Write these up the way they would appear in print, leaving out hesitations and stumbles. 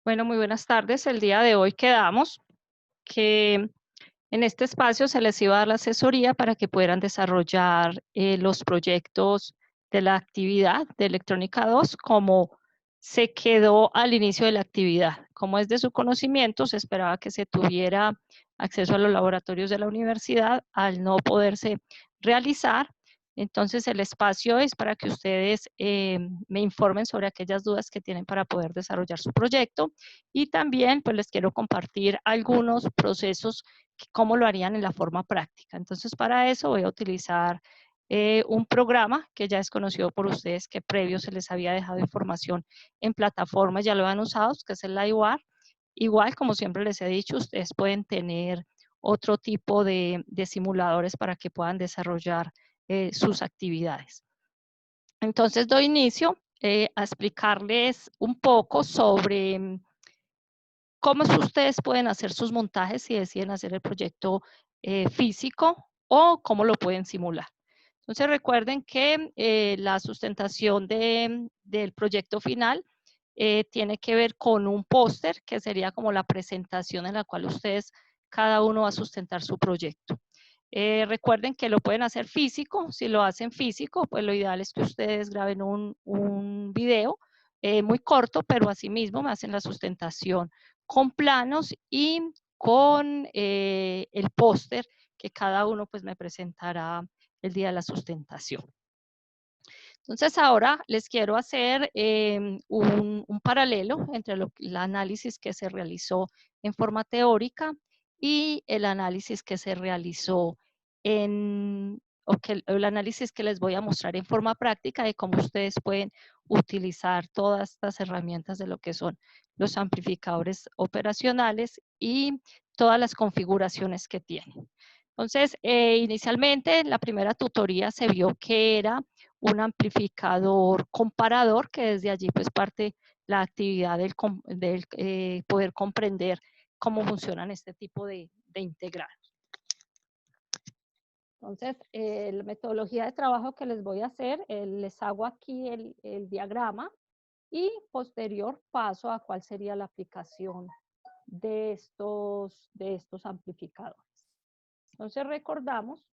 Bueno, muy buenas tardes. El día de hoy quedamos que en este espacio se les iba a dar la asesoría para que puedan desarrollar los proyectos de la actividad de Electrónica 2 como se quedó al inicio de la actividad. Como es de su conocimiento, se esperaba que se tuviera acceso a los laboratorios de la universidad. Al no poderse realizar, entonces el espacio es para que ustedes me informen sobre aquellas dudas que tienen para poder desarrollar su proyecto, y también pues les quiero compartir algunos procesos cómo lo harían en la forma práctica. Entonces, para eso voy a utilizar un programa que ya es conocido por ustedes, que previo se les había dejado información en plataformas, ya lo han usado, que es el LiveWire. Igual, como siempre les he dicho, ustedes pueden tener otro tipo de simuladores para que puedan desarrollar sus actividades. Entonces, doy inicio a explicarles un poco sobre cómo ustedes pueden hacer sus montajes si deciden hacer el proyecto físico o cómo lo pueden simular. Entonces recuerden que la sustentación del proyecto final tiene que ver con un póster que sería como la presentación en la cual ustedes, cada uno va a sustentar su proyecto. Recuerden que lo pueden hacer físico. Si lo hacen físico, pues lo ideal es que ustedes graben un video muy corto, pero asimismo me hacen la sustentación con planos y con el póster que cada uno pues me presentará el día de la sustentación. Entonces ahora les quiero hacer un paralelo entre el análisis que se realizó en forma teórica y el análisis que se realizó el análisis que les voy a mostrar en forma práctica de cómo ustedes pueden utilizar todas estas herramientas de lo que son los amplificadores operacionales y todas las configuraciones que tienen. Entonces, inicialmente en la primera tutoría se vio que era un amplificador comparador, que desde allí pues parte la actividad del poder comprender cómo funcionan este tipo de integrados. Entonces, la metodología de trabajo que les voy a hacer, les hago aquí el diagrama y posterior paso a cuál sería la aplicación de estos amplificadores. Entonces, recordamos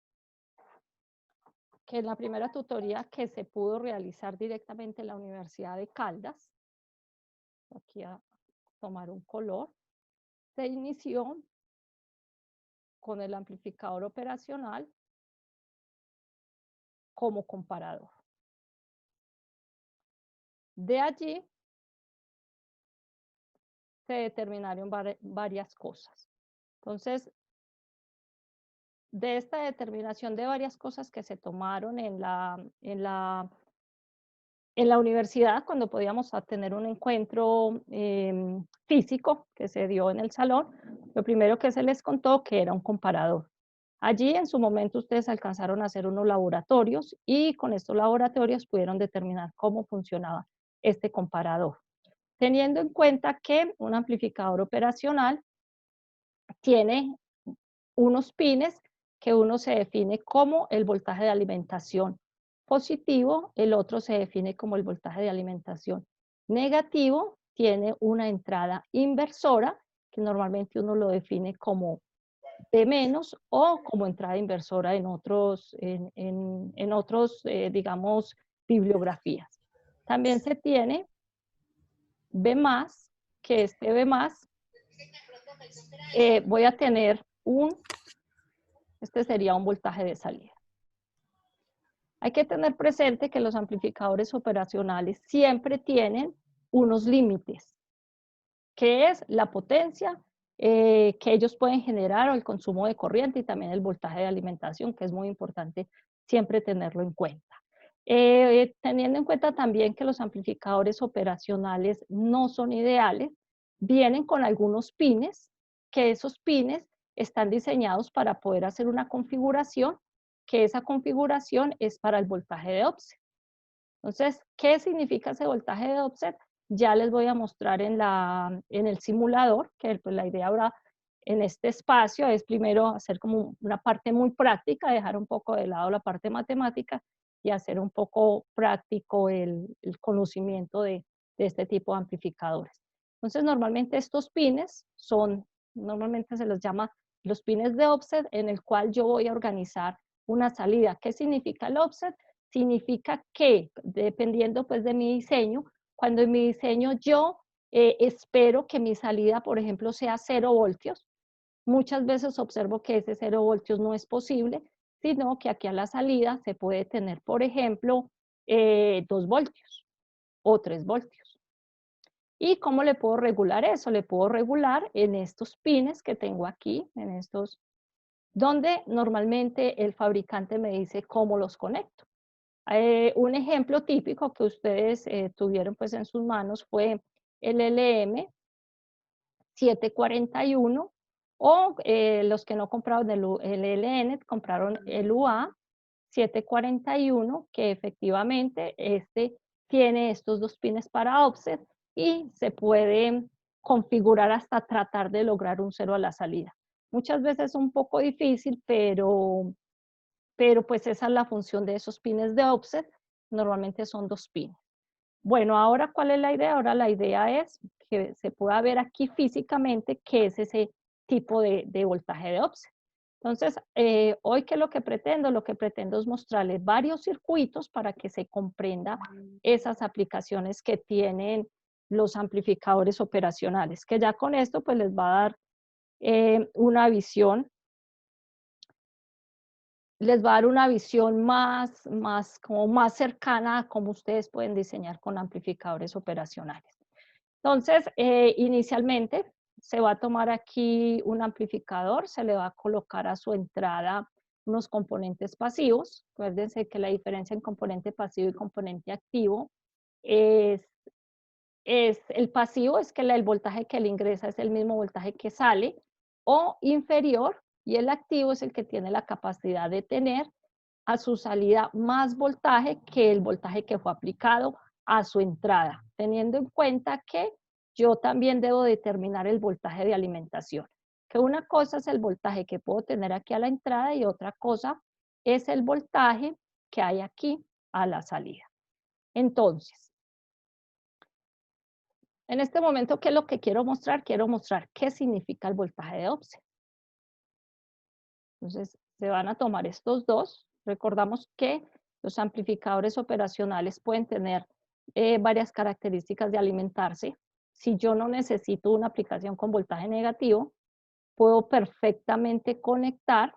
que en la primera tutoría que se pudo realizar directamente en la Universidad de Caldas, aquí a tomar un color, se inició con el amplificador operacional como comparador. De allí se determinaron varias cosas. Entonces, de esta determinación de varias cosas que se tomaron en la universidad, cuando podíamos tener un encuentro físico que se dio en el salón, lo primero que se les contó que era un comparador. Allí en su momento ustedes alcanzaron a hacer unos laboratorios y con estos laboratorios pudieron determinar cómo funcionaba este comparador. Teniendo en cuenta que un amplificador operacional tiene unos pines que uno se define como el voltaje de alimentación positivo, el otro se define como el voltaje de alimentación negativo, tiene una entrada inversora, que normalmente uno lo define como P menos o como entrada inversora en otros, digamos, bibliografías. También se tiene B más, que este B más, voy a tener este sería un voltaje de salida. Hay que tener presente que los amplificadores operacionales siempre tienen unos límites, que es la potencia que ellos pueden generar o el consumo de corriente y también el voltaje de alimentación, que es muy importante siempre tenerlo en cuenta. Teniendo en cuenta también que los amplificadores operacionales no son ideales, vienen con algunos pines, que esos pines están diseñados para poder hacer una configuración, que esa configuración es para el voltaje de offset. Entonces, ¿qué significa ese voltaje de offset? Ya les voy a mostrar en el simulador, que pues, la idea ahora en este espacio es primero hacer como una parte muy práctica, dejar un poco de lado la parte matemática y hacer un poco práctico el conocimiento de este tipo de amplificadores. Entonces, normalmente estos pines normalmente se los llama los pines de offset, en el cual yo voy a organizar una salida. ¿Qué significa el offset? Significa que, dependiendo pues de mi diseño, cuando en mi diseño yo espero que mi salida, por ejemplo, sea 0 voltios, muchas veces observo que ese 0 voltios no es posible, sino que aquí a la salida se puede tener, por ejemplo, 2 voltios o 3 voltios. ¿Y cómo le puedo regular eso? Le puedo regular en estos pines que tengo aquí, en estos, donde normalmente el fabricante me dice cómo los conecto. Un ejemplo típico que ustedes tuvieron pues en sus manos fue el LM 741 o los que no compraron el LN compraron el UA 741, que efectivamente este tiene estos dos pines para offset y se puede configurar hasta tratar de lograr un cero a la salida. Muchas veces es un poco difícil, pero pues esa es la función de esos pines de offset. Normalmente son 2 pines. Bueno, ahora, ¿cuál es la idea? Ahora la idea es que se pueda ver aquí físicamente qué es ese tipo de voltaje de offset. Entonces, hoy, ¿qué es lo que pretendo? Lo que pretendo es mostrarles varios circuitos para que se comprenda esas aplicaciones que tienen los amplificadores operacionales, que ya con esto pues les va a dar una visión, les va a dar una visión como más cercana a cómo ustedes pueden diseñar con amplificadores operacionales. Entonces, inicialmente se va a tomar aquí un amplificador, se le va a colocar a su entrada unos componentes pasivos. Acuérdense que la diferencia en componente pasivo y componente activo es, el pasivo es que el voltaje que le ingresa es el mismo voltaje que sale o inferior, y el activo es el que tiene la capacidad de tener a su salida más voltaje que el voltaje que fue aplicado a su entrada, teniendo en cuenta que yo también debo determinar el voltaje de alimentación, que una cosa es el voltaje que puedo tener aquí a la entrada y otra cosa es el voltaje que hay aquí a la salida. Entonces, en este momento, ¿qué es lo que quiero mostrar? Quiero mostrar qué significa el voltaje de offset. Entonces, se van a tomar estos dos. Recordamos que los amplificadores operacionales pueden tener varias características de alimentarse. Si yo no necesito una aplicación con voltaje negativo, puedo perfectamente conectar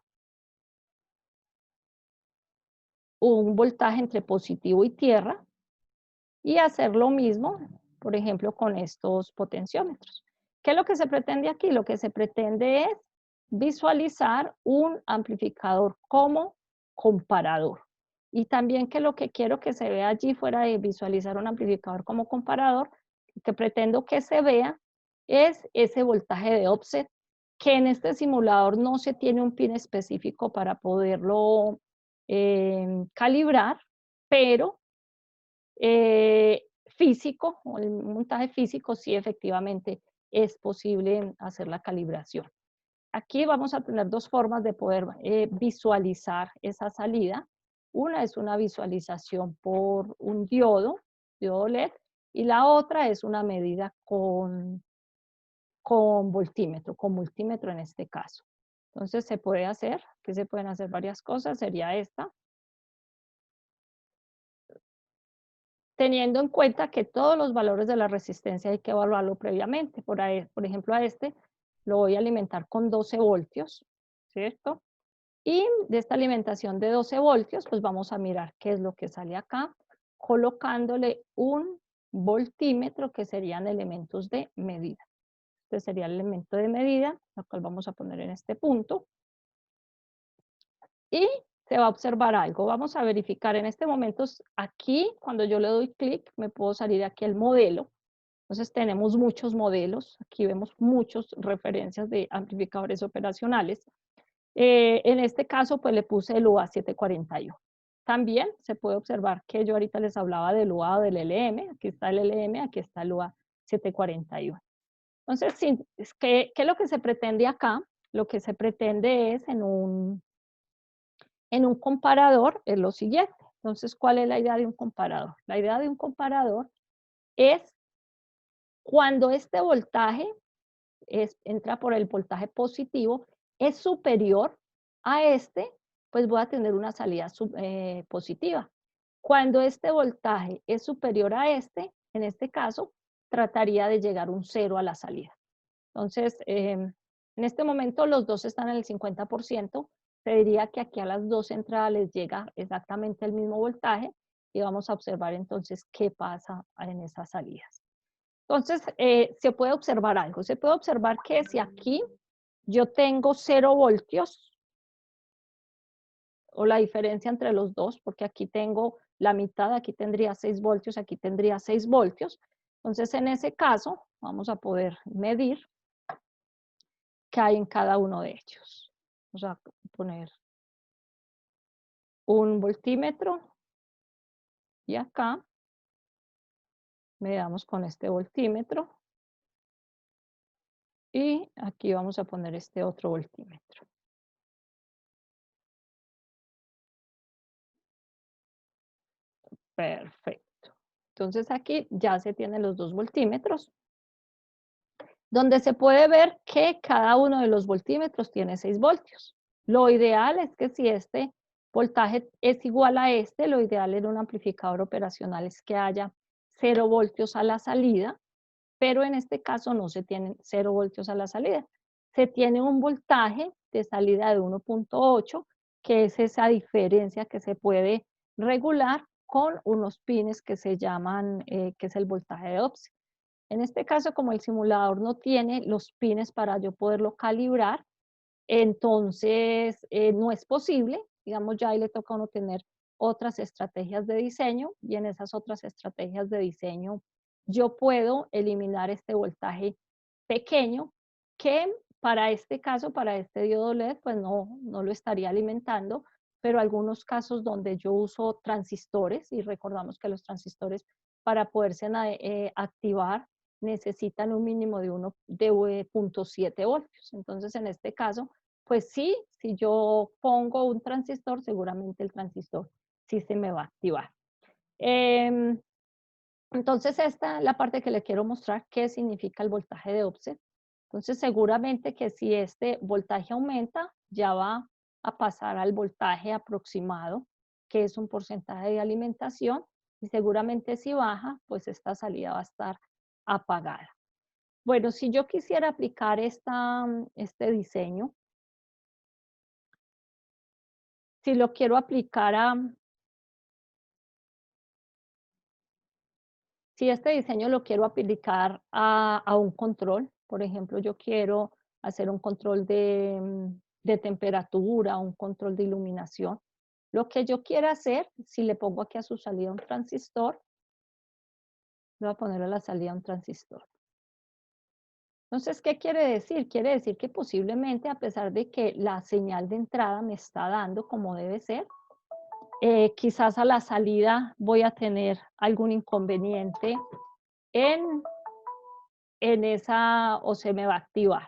un voltaje entre positivo y tierra y hacer lo mismo, por ejemplo, con estos potenciómetros. ¿Qué es lo que se pretende aquí? Lo que se pretende es visualizar un amplificador como comparador. Y también que lo que quiero que se vea allí, fuera de visualizar un amplificador como comparador, lo que pretendo que se vea es ese voltaje de offset, que en este simulador no se tiene un pin específico para poderlo calibrar, pero físico, o el montaje físico, sí efectivamente es posible hacer la calibración. Aquí vamos a tener dos formas de poder visualizar esa salida. Una es una visualización por un diodo LED, y la otra es una medida con voltímetro, con multímetro en este caso. Entonces se puede hacer, que se pueden hacer varias cosas, sería esta. Teniendo en cuenta que todos los valores de la resistencia hay que evaluarlo previamente. Por ejemplo, a este lo voy a alimentar con 12 voltios, ¿cierto? Y de esta alimentación de 12 voltios, pues vamos a mirar qué es lo que sale acá, colocándole un voltímetro, que serían elementos de medida. Este sería el elemento de medida, lo cual vamos a poner en este punto. Y se va a observar algo. Vamos a verificar en este momento, aquí, cuando yo le doy clic, me puedo salir aquí el modelo. Entonces tenemos muchos modelos, aquí vemos muchas referencias de amplificadores operacionales. En este caso, pues le puse el UA741. También se puede observar que yo ahorita les hablaba del UA o del LM, aquí está el LM, aquí está el UA741. Entonces, ¿qué es lo que se pretende acá? Lo que se pretende es en un comparador es lo siguiente. Entonces, ¿cuál es la idea de un comparador? La idea de un comparador es Cuando este voltaje entra por el voltaje positivo, es superior a este, pues voy a tener una salida positiva. Cuando este voltaje es superior a este, en este caso, trataría de llegar un 0 a la salida. Entonces, en este momento los dos están en el 50%, se diría que aquí a las dos entradas les llega exactamente el mismo voltaje y vamos a observar entonces qué pasa en esas salidas. Entonces, se puede observar algo. Se puede observar que si aquí yo tengo 0 voltios, o la diferencia entre los dos, porque aquí tengo la mitad, aquí tendría 6 voltios, aquí tendría 6 voltios. Entonces, en ese caso, vamos a poder medir qué hay en cada uno de ellos. Vamos a poner un voltímetro y acá medamos con este voltímetro y aquí vamos a poner este otro voltímetro. Perfecto. Entonces aquí ya se tienen los dos voltímetros, donde se puede ver que cada uno de los voltímetros tiene 6 voltios. Lo ideal es que si este voltaje es igual a este, lo ideal en un amplificador operacional es que haya 0 voltios a la salida, pero en este caso no se tienen 0 voltios a la salida. Se tiene un voltaje de salida de 1.8, que es esa diferencia que se puede regular con unos pines que se llaman, que es el voltaje de Opsi. En este caso, como el simulador no tiene los pines para yo poderlo calibrar, entonces no es posible, digamos, ya ahí le toca a uno tener otras estrategias de diseño y en esas otras estrategias de diseño yo puedo eliminar este voltaje pequeño que para este caso, para este diodo LED, pues no lo estaría alimentando, pero algunos casos donde yo uso transistores, y recordamos que los transistores para poderse activar necesitan un mínimo de 0.7 voltios. Entonces, en este caso, pues sí, si yo pongo un transistor, seguramente el transistor sí se me va a activar. Entonces, esta es la parte que le quiero mostrar, qué significa el voltaje de offset. Entonces, seguramente que si este voltaje aumenta, ya va a pasar al voltaje aproximado, que es un porcentaje de alimentación, y seguramente si baja, pues esta salida va a estar apagada. Bueno, si yo quisiera aplicar este diseño, si lo quiero aplicar si este diseño lo quiero aplicar a un control, por ejemplo, yo quiero hacer un control de temperatura, un control de iluminación, lo que yo quiera hacer, si le pongo aquí a su salida un transistor, le voy a poner a la salida un transistor. Entonces, ¿qué quiere decir? Quiere decir que posiblemente, a pesar de que la señal de entrada me está dando como debe ser, quizás a la salida voy a tener algún inconveniente en, en esa, o se me va a activar.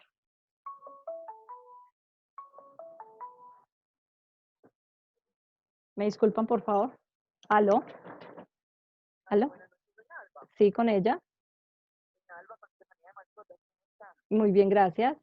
¿Me disculpan, por favor? ¿Aló? ¿Aló? Sí, con ella. Muy bien, gracias.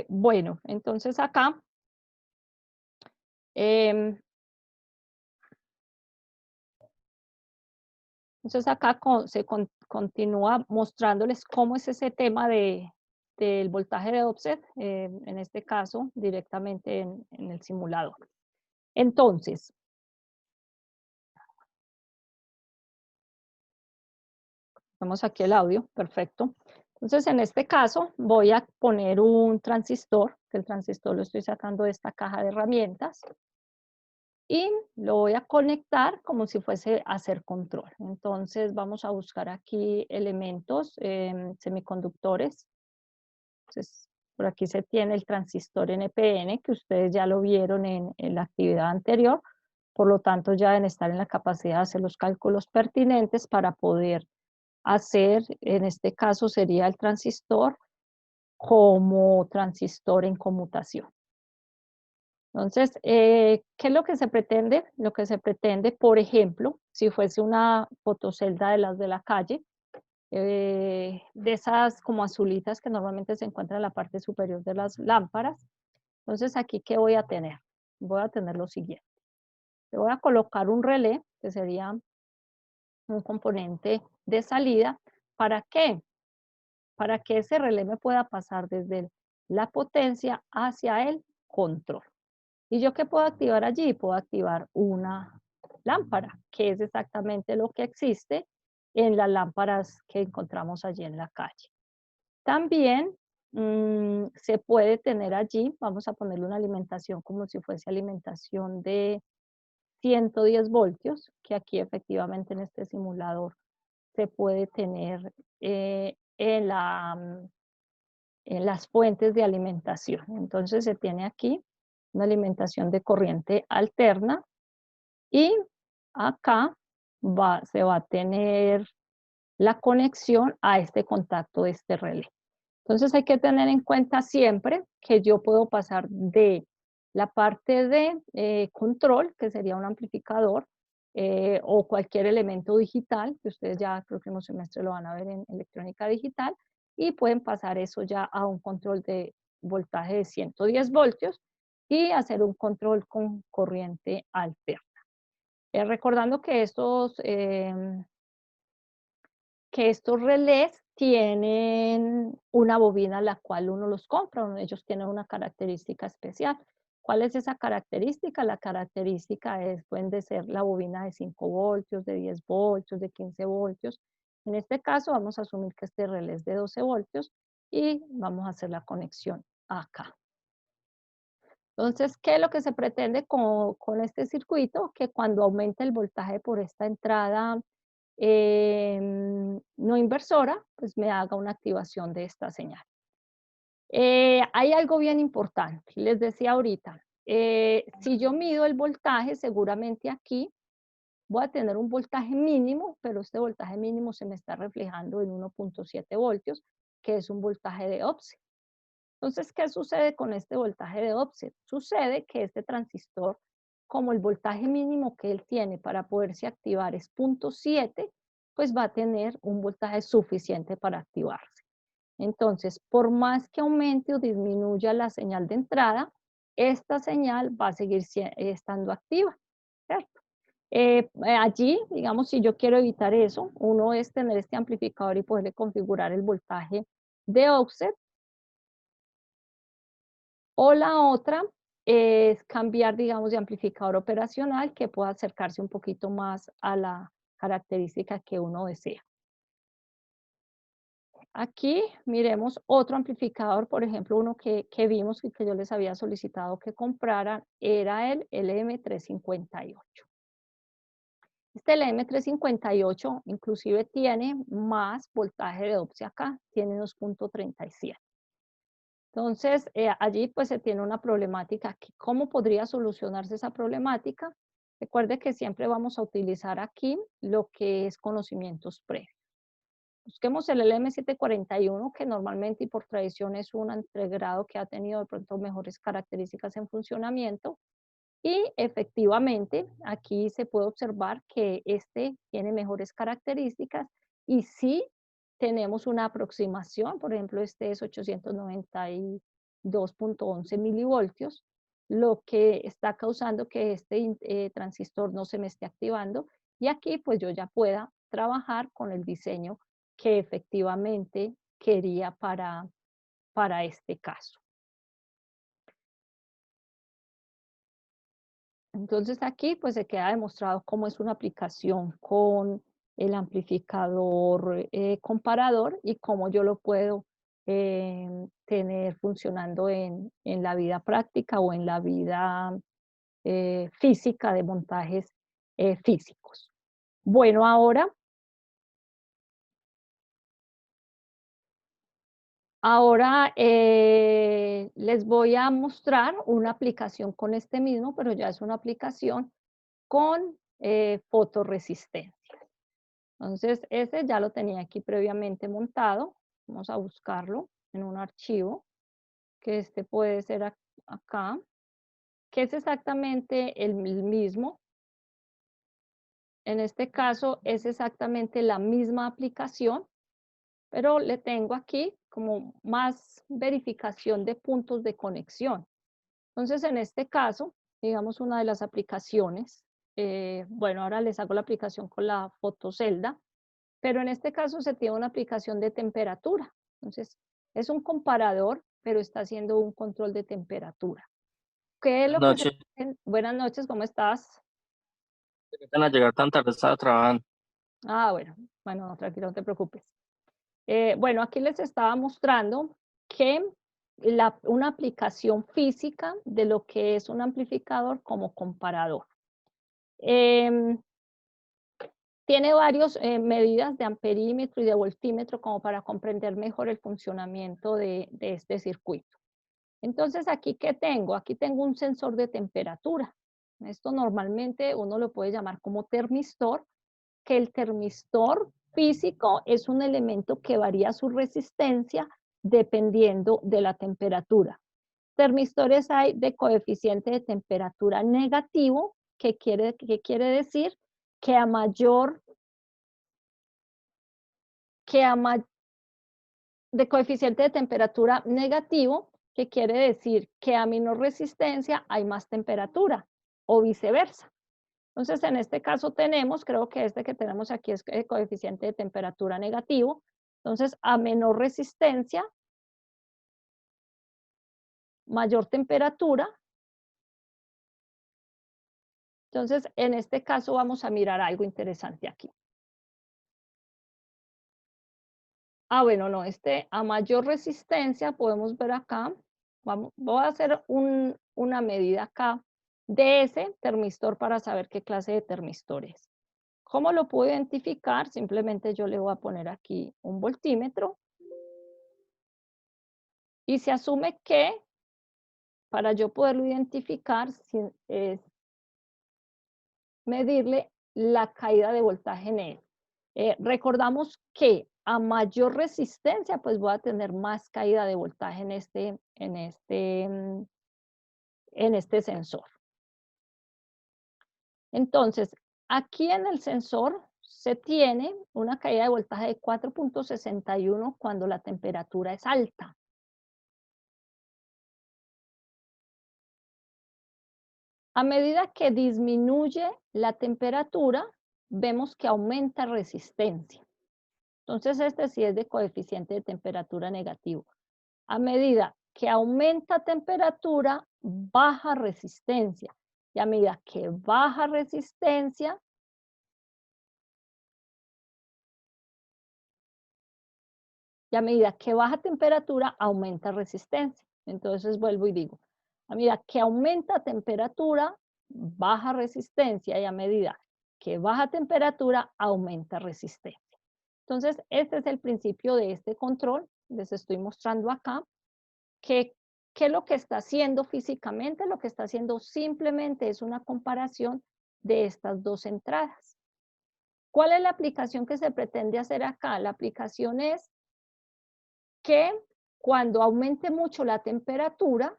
Bueno, entonces acá em, Entonces acá continúa mostrándoles cómo es ese tema del voltaje de offset, en este caso directamente en el simulador. Entonces, vemos aquí el audio, perfecto. Entonces, en este caso voy a poner un transistor, que el transistor lo estoy sacando de esta caja de herramientas, y lo voy a conectar como si fuese a hacer control. Entonces, vamos a buscar aquí elementos, semiconductores. Entonces, por aquí se tiene el transistor NPN, que ustedes ya lo vieron en la actividad anterior, por lo tanto ya deben estar en la capacidad de hacer los cálculos pertinentes para poder hacer, en este caso sería el transistor como transistor en conmutación. Entonces, ¿qué es lo que se pretende? Lo que se pretende, por ejemplo, si fuese una fotocelda de las de la calle, de esas como azulitas que normalmente se encuentran en la parte superior de las lámparas. Entonces, aquí, ¿qué voy a tener? Voy a tener lo siguiente. Le voy a colocar un relé, que sería un componente de salida. ¿Para qué? Para que ese relé me pueda pasar desde la potencia hacia el control. ¿Y yo qué puedo activar allí? Puedo activar una lámpara, que es exactamente lo que existe en las lámparas que encontramos allí en la calle. También se puede tener allí, vamos a ponerle una alimentación como si fuese alimentación de 110 voltios, que aquí efectivamente en este simulador se puede tener en las fuentes de alimentación. Entonces se tiene aquí una alimentación de corriente alterna y acá se va a tener la conexión a este contacto de este relé. Entonces hay que tener en cuenta siempre que yo puedo pasar de la parte de control, que sería un amplificador, o cualquier elemento digital, que ustedes ya el próximo semestre lo van a ver en electrónica digital, y pueden pasar eso ya a un control de voltaje de 110 voltios y hacer un control con corriente alterna. Recordando que estos relés tienen una bobina la cual uno los compra, ellos tienen una característica especial. ¿Cuál es esa característica? La característica pueden ser la bobina de 5 voltios, de 10 voltios, de 15 voltios. En este caso vamos a asumir que este relé es de 12 voltios y vamos a hacer la conexión acá. Entonces, ¿qué es lo que se pretende con este circuito? Que cuando aumente el voltaje por esta entrada no inversora, pues me haga una activación de esta señal. Hay algo bien importante, les decía ahorita, si yo mido el voltaje, seguramente aquí voy a tener un voltaje mínimo, pero este voltaje mínimo se me está reflejando en 1.7 voltios, que es un voltaje de offset. Entonces, ¿qué sucede con este voltaje de offset? Sucede que este transistor, como el voltaje mínimo que él tiene para poderse activar es 0.7, pues va a tener un voltaje suficiente para activarse. Entonces, por más que aumente o disminuya la señal de entrada, esta señal va a seguir estando activa, ¿cierto? Allí, digamos, si yo quiero evitar eso, uno es tener este amplificador y poderle configurar el voltaje de offset, o la otra es cambiar, digamos, de amplificador operacional que pueda acercarse un poquito más a la característica que uno desea. Aquí miremos otro amplificador, por ejemplo, uno que vimos y que yo les había solicitado que compraran, era el LM358. Este LM358 inclusive tiene más voltaje de OPSI acá, tiene 2.37. Entonces, allí pues se tiene una problemática. ¿Cómo podría solucionarse esa problemática? Recuerde que siempre vamos a utilizar aquí lo que es conocimientos previos. Busquemos el LM741, que normalmente y por tradición es un entregrado que ha tenido de pronto mejores características en funcionamiento. Y efectivamente, aquí se puede observar que este tiene mejores características y sí tenemos una aproximación, por ejemplo, este es 892.11 milivoltios, lo que está causando que este transistor no se me esté activando y aquí pues yo ya pueda trabajar con el diseño que efectivamente quería para este caso. Entonces aquí pues se queda demostrado cómo es una aplicación con el amplificador comparador y cómo yo lo puedo tener funcionando en la vida práctica o en la vida física de montajes físicos. Bueno, ahora les voy a mostrar una aplicación con este mismo, pero ya es una aplicación con fotorresistencia. Entonces, ese ya lo tenía aquí previamente montado. Vamos a buscarlo en un archivo, que este puede ser acá, que es exactamente el mismo. En este caso es exactamente la misma aplicación, pero le tengo aquí como más verificación de puntos de conexión. Entonces, en este caso, digamos una de las aplicaciones, bueno, ahora les hago la aplicación con la fotocelda, pero en este caso se tiene una aplicación de temperatura. Entonces, es un comparador, pero está haciendo un control de temperatura. ¿Qué es lo que se... Noche, Buenas noches, ¿cómo estás? ¿qué tal a llegar tan tarde? Estaba trabajando. Ah, bueno, no, tranquilo, no te preocupes. Bueno, aquí les estaba mostrando que una aplicación física de lo que es un amplificador como comparador. Em, Tiene varias medidas de amperímetro y de voltímetro como para comprender mejor el funcionamiento de este circuito. Entonces, ¿aquí qué tengo? Aquí tengo un sensor de temperatura. Esto normalmente uno lo puede llamar como termistor, que el termistor físico es un elemento que varía su resistencia dependiendo de la temperatura. Termistores hay de coeficiente de temperatura negativo, que quiere decir que a mayor, que a ma- de coeficiente de temperatura negativo, que quiere decir que a menor resistencia hay más temperatura o viceversa. Entonces, en este caso tenemos, creo que este que tenemos aquí es el coeficiente de temperatura negativo. Entonces, a menor resistencia, mayor temperatura. Entonces, en este caso vamos a mirar algo interesante aquí. Ah, bueno, no, a mayor resistencia podemos ver acá, voy a hacer una medida acá de ese termistor para saber qué clase de termistor es. ¿Cómo lo puedo identificar? Simplemente yo le voy a poner aquí un voltímetro y se asume que para yo poderlo identificar es medirle la caída de voltaje en él. Recordamos que a mayor resistencia, pues voy a tener más caída de voltaje en este sensor. Entonces, aquí en el sensor se tiene una caída de voltaje de 4.61 cuando la temperatura es alta. A medida que disminuye la temperatura, vemos que aumenta resistencia. Entonces, este sí es de coeficiente de temperatura negativo. A medida que aumenta temperatura, baja resistencia. Y a medida que baja resistencia, y a medida que baja temperatura, aumenta resistencia. Entonces vuelvo y digo, a medida que aumenta temperatura, baja resistencia, y a medida que baja temperatura, aumenta resistencia. Entonces, este es el principio de este control. Les estoy mostrando acá que qué es lo que está haciendo físicamente. Lo que está haciendo simplemente es una comparación de estas dos entradas. ¿Cuál es la aplicación que se pretende hacer acá? La aplicación es que cuando aumente mucho la temperatura,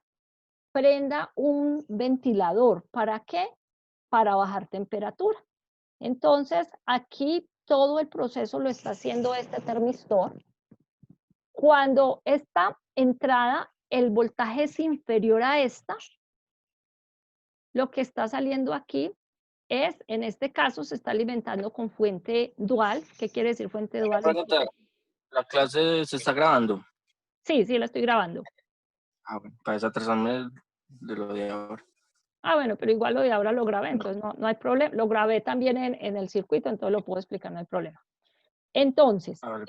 prenda un ventilador. ¿Para qué? Para bajar temperatura. Entonces, aquí todo el proceso lo está haciendo este termistor. Cuando esta entrada, el voltaje es inferior a esta, lo que está saliendo aquí en este caso, se está alimentando con fuente dual. ¿Qué quiere decir fuente Una dual? pregunta, ¿la clase se está grabando? Sí, sí, la estoy grabando. Ah, bueno, para desatrasarme de lo de ahora. Ah, bueno, pero igual lo de ahora lo grabé, No, entonces no hay problema. Lo grabé también en el circuito, entonces lo puedo explicar, no hay problema. Entonces, a ver,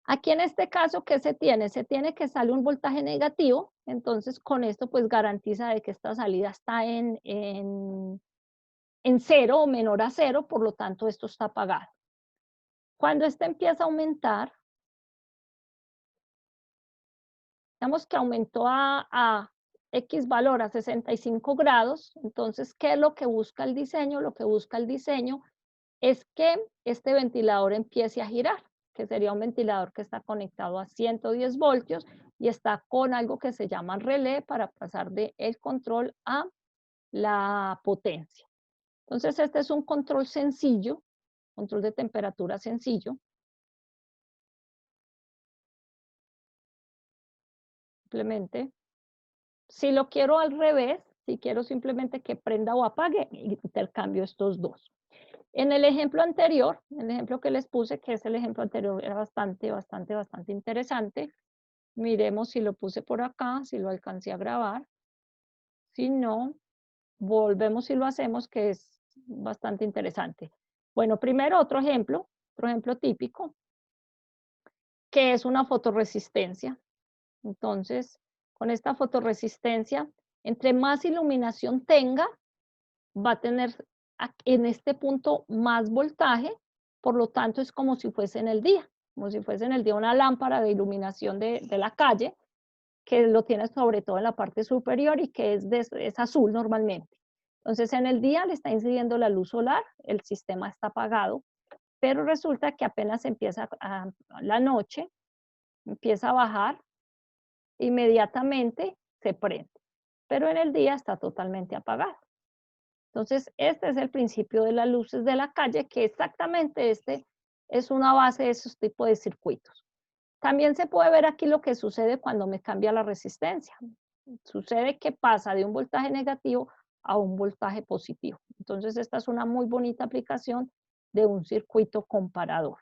aquí en este caso, ¿qué se tiene? Se tiene que sale un voltaje negativo, entonces con esto pues garantiza de que esta salida está en cero o menor a cero, por lo tanto esto está apagado. Cuando este empieza a aumentar, digamos que aumentó a X valor, a 65 grados, entonces, ¿qué es lo que busca el diseño? Lo que busca el diseño es que este ventilador empiece a girar, que sería un ventilador que está conectado a 110 voltios y está con algo que se llama relé para pasar de el control a la potencia. Entonces, este es un control sencillo, control de temperatura sencillo. Simplemente, si lo quiero al revés, si quiero simplemente que prenda o apague, intercambio estos dos. En el ejemplo anterior, el ejemplo que les puse, que es el ejemplo anterior, era bastante interesante. Miremos si lo puse por acá, si lo alcancé a grabar. Si no, volvemos y lo hacemos, que es bastante interesante. Bueno, primero otro ejemplo típico, que es una fotorresistencia. Entonces, con esta fotorresistencia, entre más iluminación tenga, va a tener en este punto más voltaje, por lo tanto es como si fuese en el día, como si fuese en el día una lámpara de iluminación de la calle, que lo tiene sobre todo en la parte superior y que es azul normalmente. Entonces en el día le está incidiendo la luz solar, el sistema está apagado, pero resulta que apenas empieza la noche, empieza a bajar, inmediatamente se prende, pero en el día está totalmente apagado. Entonces, este es el principio de las luces de la calle, que exactamente este es una base de esos tipos de circuitos. También se puede ver aquí lo que sucede cuando me cambia la resistencia. Sucede que pasa de un voltaje negativo a un voltaje positivo. Entonces, esta es una muy bonita aplicación de un circuito comparador.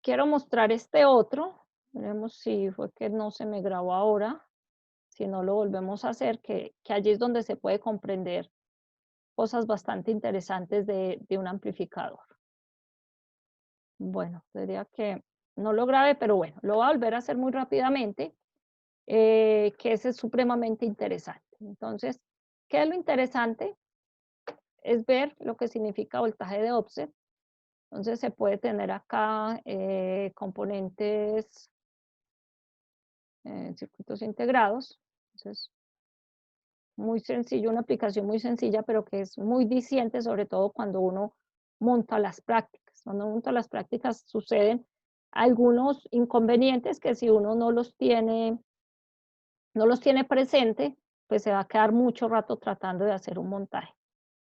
Quiero mostrar este otro. Veremos si fue que no se me grabó ahora. Si no, lo volvemos a hacer, que allí es donde se puede comprender cosas bastante interesantes de un amplificador. Bueno, diría que no lo grabé, pero bueno, lo voy a volver a hacer muy rápidamente, que ese es supremamente interesante. Entonces, ¿qué es lo interesante? Es ver lo que significa voltaje de offset. Entonces, se puede tener acá componentes, circuitos integrados. Entonces, muy sencillo, una aplicación muy sencilla, pero que es muy diciente, sobre todo cuando uno monta las prácticas. Cuando uno monta las prácticas suceden algunos inconvenientes que si uno no los tiene presente, pues se va a quedar mucho rato tratando de hacer un montaje.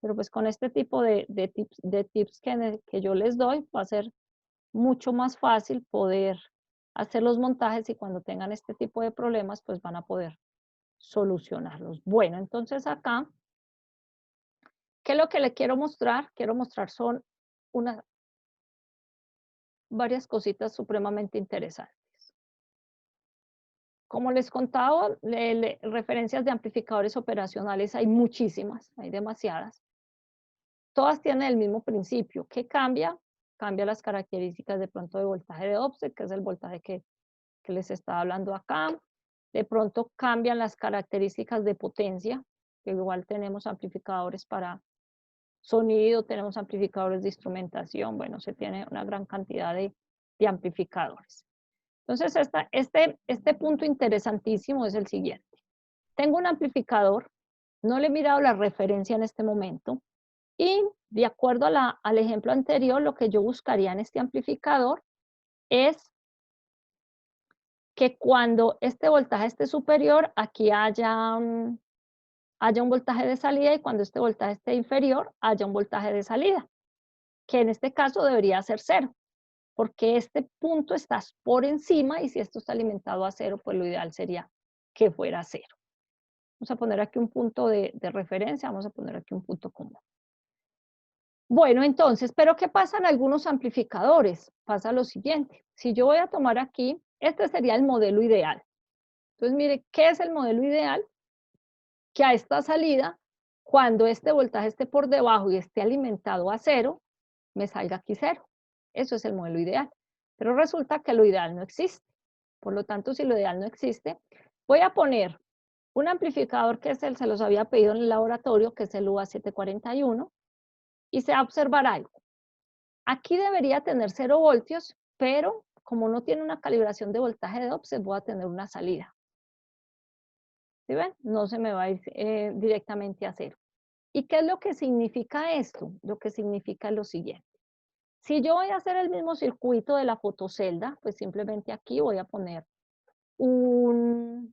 Pero pues con este tipo de tips que yo les doy, va a ser mucho más fácil poder hacer los montajes y cuando tengan este tipo de problemas, pues van a poder solucionarlos. Bueno, entonces acá, ¿qué es lo que le quiero mostrar? Quiero mostrar son varias cositas supremamente interesantes. Como les contaba, referencias de amplificadores operacionales hay muchísimas, hay demasiadas. Todas tienen el mismo principio. ¿Qué cambia? Cambia las características de pronto de voltaje de offset, que es el voltaje que les estaba hablando acá. De pronto cambian las características de potencia, que igual tenemos amplificadores para sonido, tenemos amplificadores de instrumentación, bueno, se tiene una gran cantidad de amplificadores. Entonces, este punto interesantísimo es el siguiente. Tengo un amplificador, no le he mirado la referencia en este momento, y de acuerdo al ejemplo anterior, lo que yo buscaría en este amplificador es que cuando este voltaje esté superior, aquí haya un voltaje de salida y cuando este voltaje esté inferior, haya un voltaje de salida, que en este caso debería ser cero, porque este punto está por encima y si esto está alimentado a cero, pues lo ideal sería que fuera cero. Vamos a poner aquí un punto de referencia, vamos a poner aquí un punto común. Bueno, entonces, ¿pero qué pasa en algunos amplificadores? Pasa lo siguiente, si yo voy a tomar aquí, este sería el modelo ideal. Entonces, mire, ¿qué es el modelo ideal? Que a esta salida, cuando este voltaje esté por debajo y esté alimentado a cero, me salga aquí cero. Eso es el modelo ideal. Pero resulta que lo ideal no existe. Por lo tanto, si lo ideal no existe, voy a poner un amplificador que se los había pedido en el laboratorio, que es el UA741, y se va a observar algo. Aquí debería tener 0 voltios, pero como no tiene una calibración de voltaje de offset, voy a tener una salida. ¿Sí ven? No se me va a ir directamente a 0. ¿Y qué es lo que significa esto? Lo que significa es lo siguiente. Si yo voy a hacer el mismo circuito de la fotocelda, pues simplemente aquí voy a poner un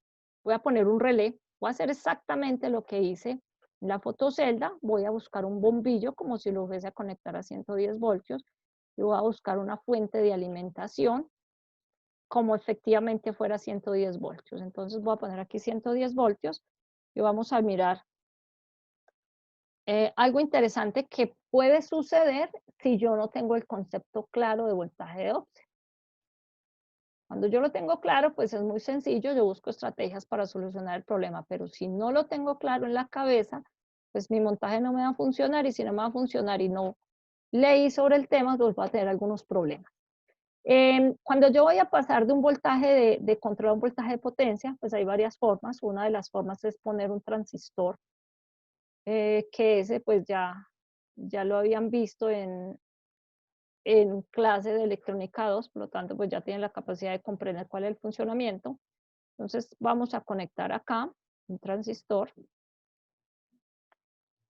relé. Voy a hacer exactamente lo que hice en la fotocelda. Voy a buscar un bombillo como si lo fuese a conectar a 110 voltios. Y voy a buscar una fuente de alimentación como efectivamente fuera 110 voltios. Entonces voy a poner aquí 110 voltios y vamos a mirar algo interesante que puede suceder si yo no tengo el concepto claro de voltaje de offset. Cuando yo lo tengo claro, pues es muy sencillo, yo busco estrategias para solucionar el problema, pero si no lo tengo claro en la cabeza, pues mi montaje no me va a funcionar, y si no me va a funcionar y no leí sobre el tema, pues va a tener algunos problemas. Cuando yo voy a pasar de un voltaje de control a un voltaje de potencia, pues hay varias formas. Una de las formas es poner un transistor, que ese pues ya lo habían visto en clase de electrónica 2, por lo tanto pues ya tienen la capacidad de comprender cuál es el funcionamiento. Entonces vamos a conectar acá un transistor,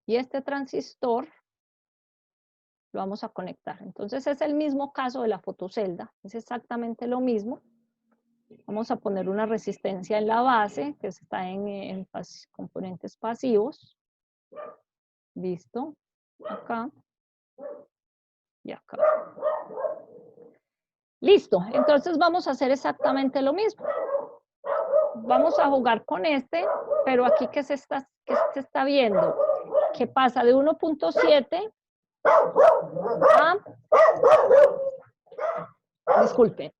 y este transistor lo vamos a conectar. Entonces es el mismo caso de la fotocelda, es exactamente lo mismo. Vamos a poner una resistencia en la base que está en componentes pasivos. Listo. Acá y acá. Listo. Entonces vamos a hacer exactamente lo mismo. Vamos a jugar con este, pero aquí ¿qué se está viendo? Que pasa de 1.7 a... Disculpe.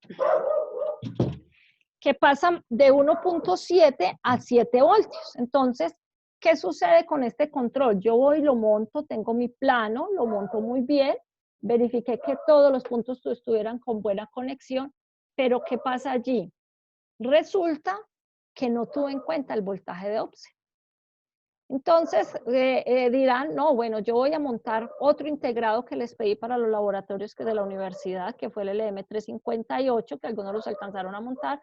Que pasa de 1.7 a 7 voltios. Entonces, ¿qué sucede con este control? Yo voy, lo monto, tengo mi plano, lo monto muy bien, verifiqué que todos los puntos estuvieran con buena conexión, pero ¿qué pasa allí? Resulta que no tuve en cuenta el voltaje de offset. Entonces dirán, no, bueno, yo voy a montar otro integrado que les pedí para los laboratorios que de la universidad, que fue el LM358, que algunos los alcanzaron a montar.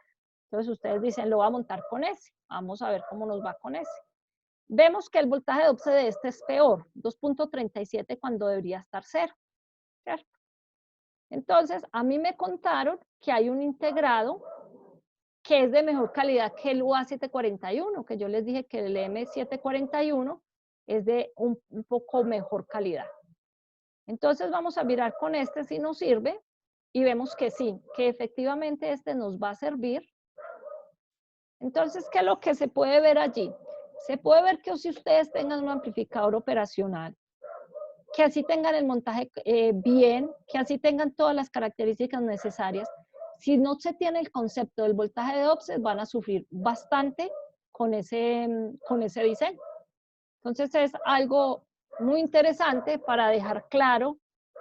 Entonces ustedes dicen, lo voy a montar con ese. Vamos a ver cómo nos va con ese. Vemos que el voltaje de offset de este es peor, 2.37 cuando debería estar 0, ¿cierto? Entonces, a mí me contaron que hay un integrado que es de mejor calidad que el UA741, que yo les dije que el M741 es de un poco mejor calidad. Entonces vamos a mirar con este si nos sirve, y vemos que sí, que efectivamente este nos va a servir. Entonces, ¿qué es lo que se puede ver allí? Se puede ver que si ustedes tengan un amplificador operacional, que así tengan el montaje bien, que así tengan todas las características necesarias, si no se tiene el concepto del voltaje de offset, van a sufrir bastante con ese diseño. Entonces es algo muy interesante para dejar claro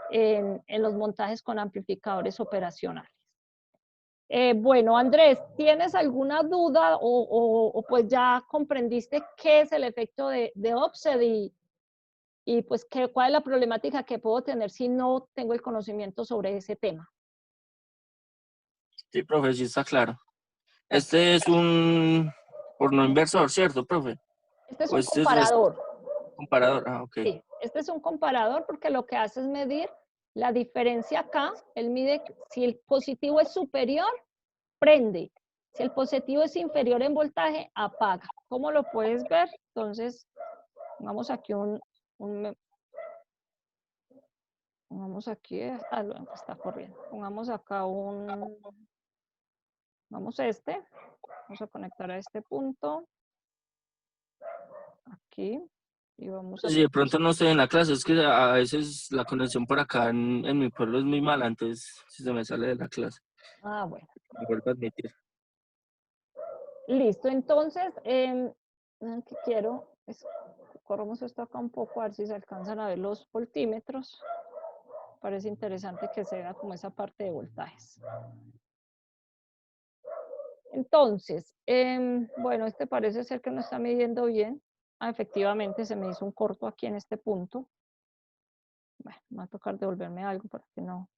en los montajes con amplificadores operacionales. Bueno, Andrés, ¿tienes alguna duda o pues ya comprendiste qué es el efecto de offset y pues cuál es la problemática que puedo tener si no tengo el conocimiento sobre ese tema? Sí, profe, sí está claro. Este es un horno inversor, ¿cierto, profe? Este es O un este es comparador. comparador. Ah, ok. Sí, este es un comparador porque lo que hace es medir la diferencia acá. Él mide si el positivo es superior, prende. Si el positivo es inferior en voltaje, apaga. ¿Cómo lo puedes ver? Entonces, pongamos aquí pongamos aquí, está corriendo. Pongamos acá vamos a conectar a este punto. aquí y vamos a... Si de pronto no estoy en la clase, es que a veces la conexión por acá en mi pueblo es muy mala, entonces si se me sale de la clase, Ah, bueno. me vuelvo a admitir. Listo, entonces, ¿qué quiero? Corremos esto acá un poco, a ver si se alcanzan a ver los voltímetros. Parece interesante que se vea como esa parte de voltajes. Entonces, bueno, este parece ser que no está midiendo bien. Ah, efectivamente, se me hizo un corto aquí en este punto. Bueno, me va a tocar devolverme algo para que no.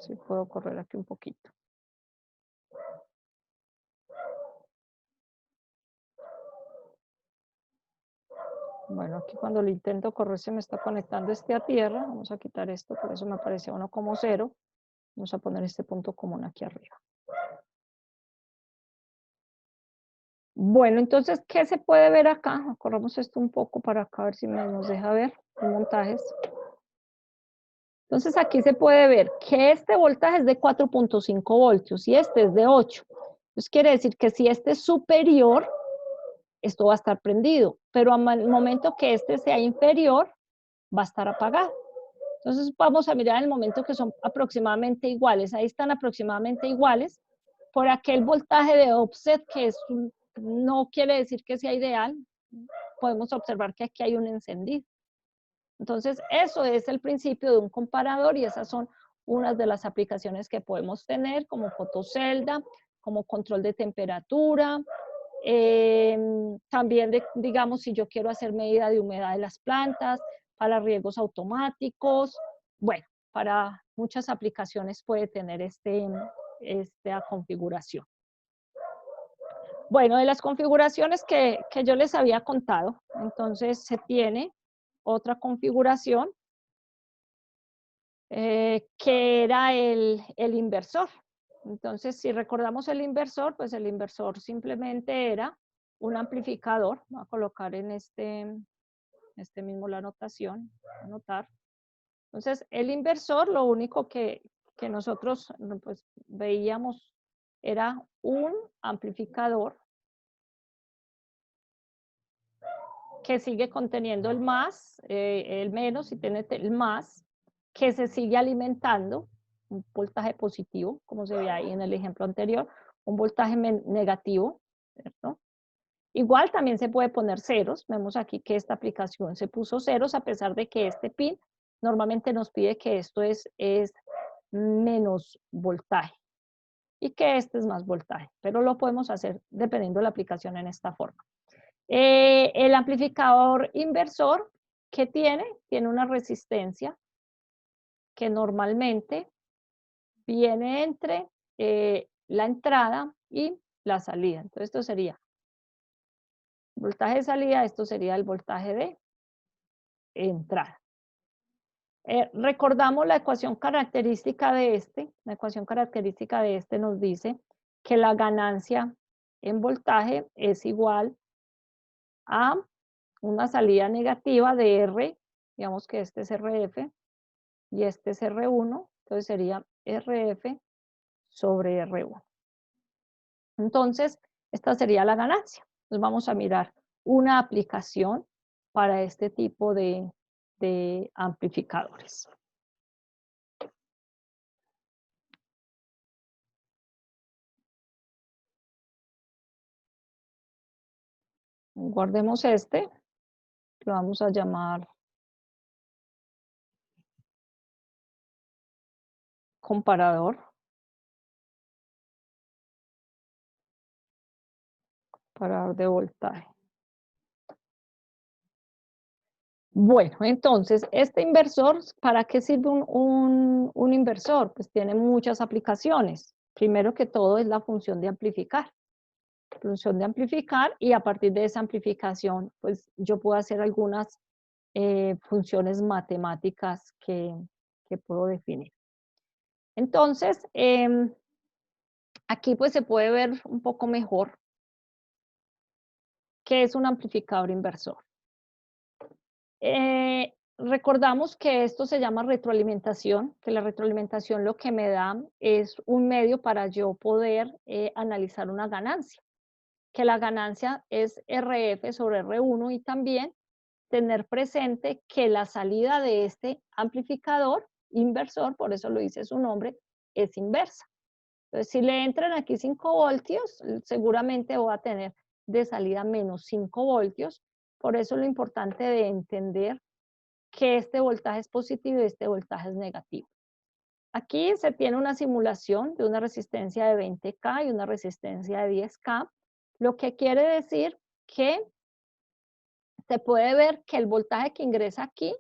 Si puedo correr aquí un poquito. Bueno, aquí cuando lo intento correr se me está conectando este a tierra. Vamos a quitar esto, por eso me aparece 1 como 0. Vamos a poner este punto común aquí arriba. Bueno, entonces, ¿qué se puede ver acá? Corramos esto un poco para acá, a ver si nos deja ver los montajes. Entonces, aquí se puede ver que este voltaje es de 4.5 voltios y este es de 8. Entonces, quiere decir que si este es superior, esto va a estar prendido, pero al momento que este sea inferior, va a estar apagado. Entonces, vamos a mirar en el momento que son aproximadamente iguales. Ahí están aproximadamente iguales. Por aquel voltaje de offset, que no quiere decir que sea ideal, podemos observar que aquí hay un encendido. Entonces, eso es el principio de un comparador y esas son unas de las aplicaciones que podemos tener como fotocelda, como control de temperatura, también, digamos, si yo quiero hacer medida de humedad de las plantas, para riegos automáticos, bueno, para muchas aplicaciones puede tener esta configuración. Bueno, de las configuraciones que yo les había contado, entonces se tiene otra configuración que era el inversor. Entonces, si recordamos el inversor, pues el inversor simplemente era un amplificador. Voy a colocar en este mismo la anotación, anotar. Entonces, el inversor, lo único que nosotros pues, veíamos era un amplificador que sigue conteniendo el más, el menos y tiene el más, que se sigue alimentando, un voltaje positivo, como se ve ahí en el ejemplo anterior, un voltaje negativo, ¿cierto? Igual también se puede poner ceros, vemos aquí que esta aplicación se puso ceros a pesar de que este pin normalmente nos pide que esto es menos voltaje y que este es más voltaje, pero lo podemos hacer dependiendo de la aplicación en esta forma. El amplificador inversor, ¿qué tiene? Tiene una resistencia que normalmente viene entre la entrada y la salida. Entonces, esto sería voltaje de salida, esto sería el voltaje de entrada. Recordamos la ecuación característica de la ecuación característica de este nos dice que la ganancia en voltaje es igual a una salida negativa de R, digamos que este es RF y este es R1, entonces sería RF sobre R1. Entonces, esta sería la ganancia. Entonces vamos a mirar una aplicación para este tipo de amplificadores. Guardemos lo vamos a llamar comparador. Comparador de voltaje. Bueno, entonces, este inversor, ¿para qué sirve un inversor? Pues tiene muchas aplicaciones. Primero que todo es la función de amplificar. Función de amplificar y a partir de esa amplificación, pues yo puedo hacer algunas funciones matemáticas que puedo definir. Entonces, aquí pues se puede ver un poco mejor qué es un amplificador inversor. Recordamos que esto se llama retroalimentación, que la retroalimentación lo que me da es un medio para yo poder analizar una ganancia. que la ganancia es RF sobre R1 y también tener presente que la salida de este amplificador inversor, por eso lo dice su nombre, es inversa. Entonces, si le entran aquí 5 voltios, seguramente voy a tener de salida menos 5 voltios. Por eso lo importante de entender que este voltaje es positivo y este voltaje es negativo. Aquí se tiene una simulación de una resistencia de 20K y una resistencia de 10K, lo que quiere decir que se puede ver que el voltaje que ingresa aquí,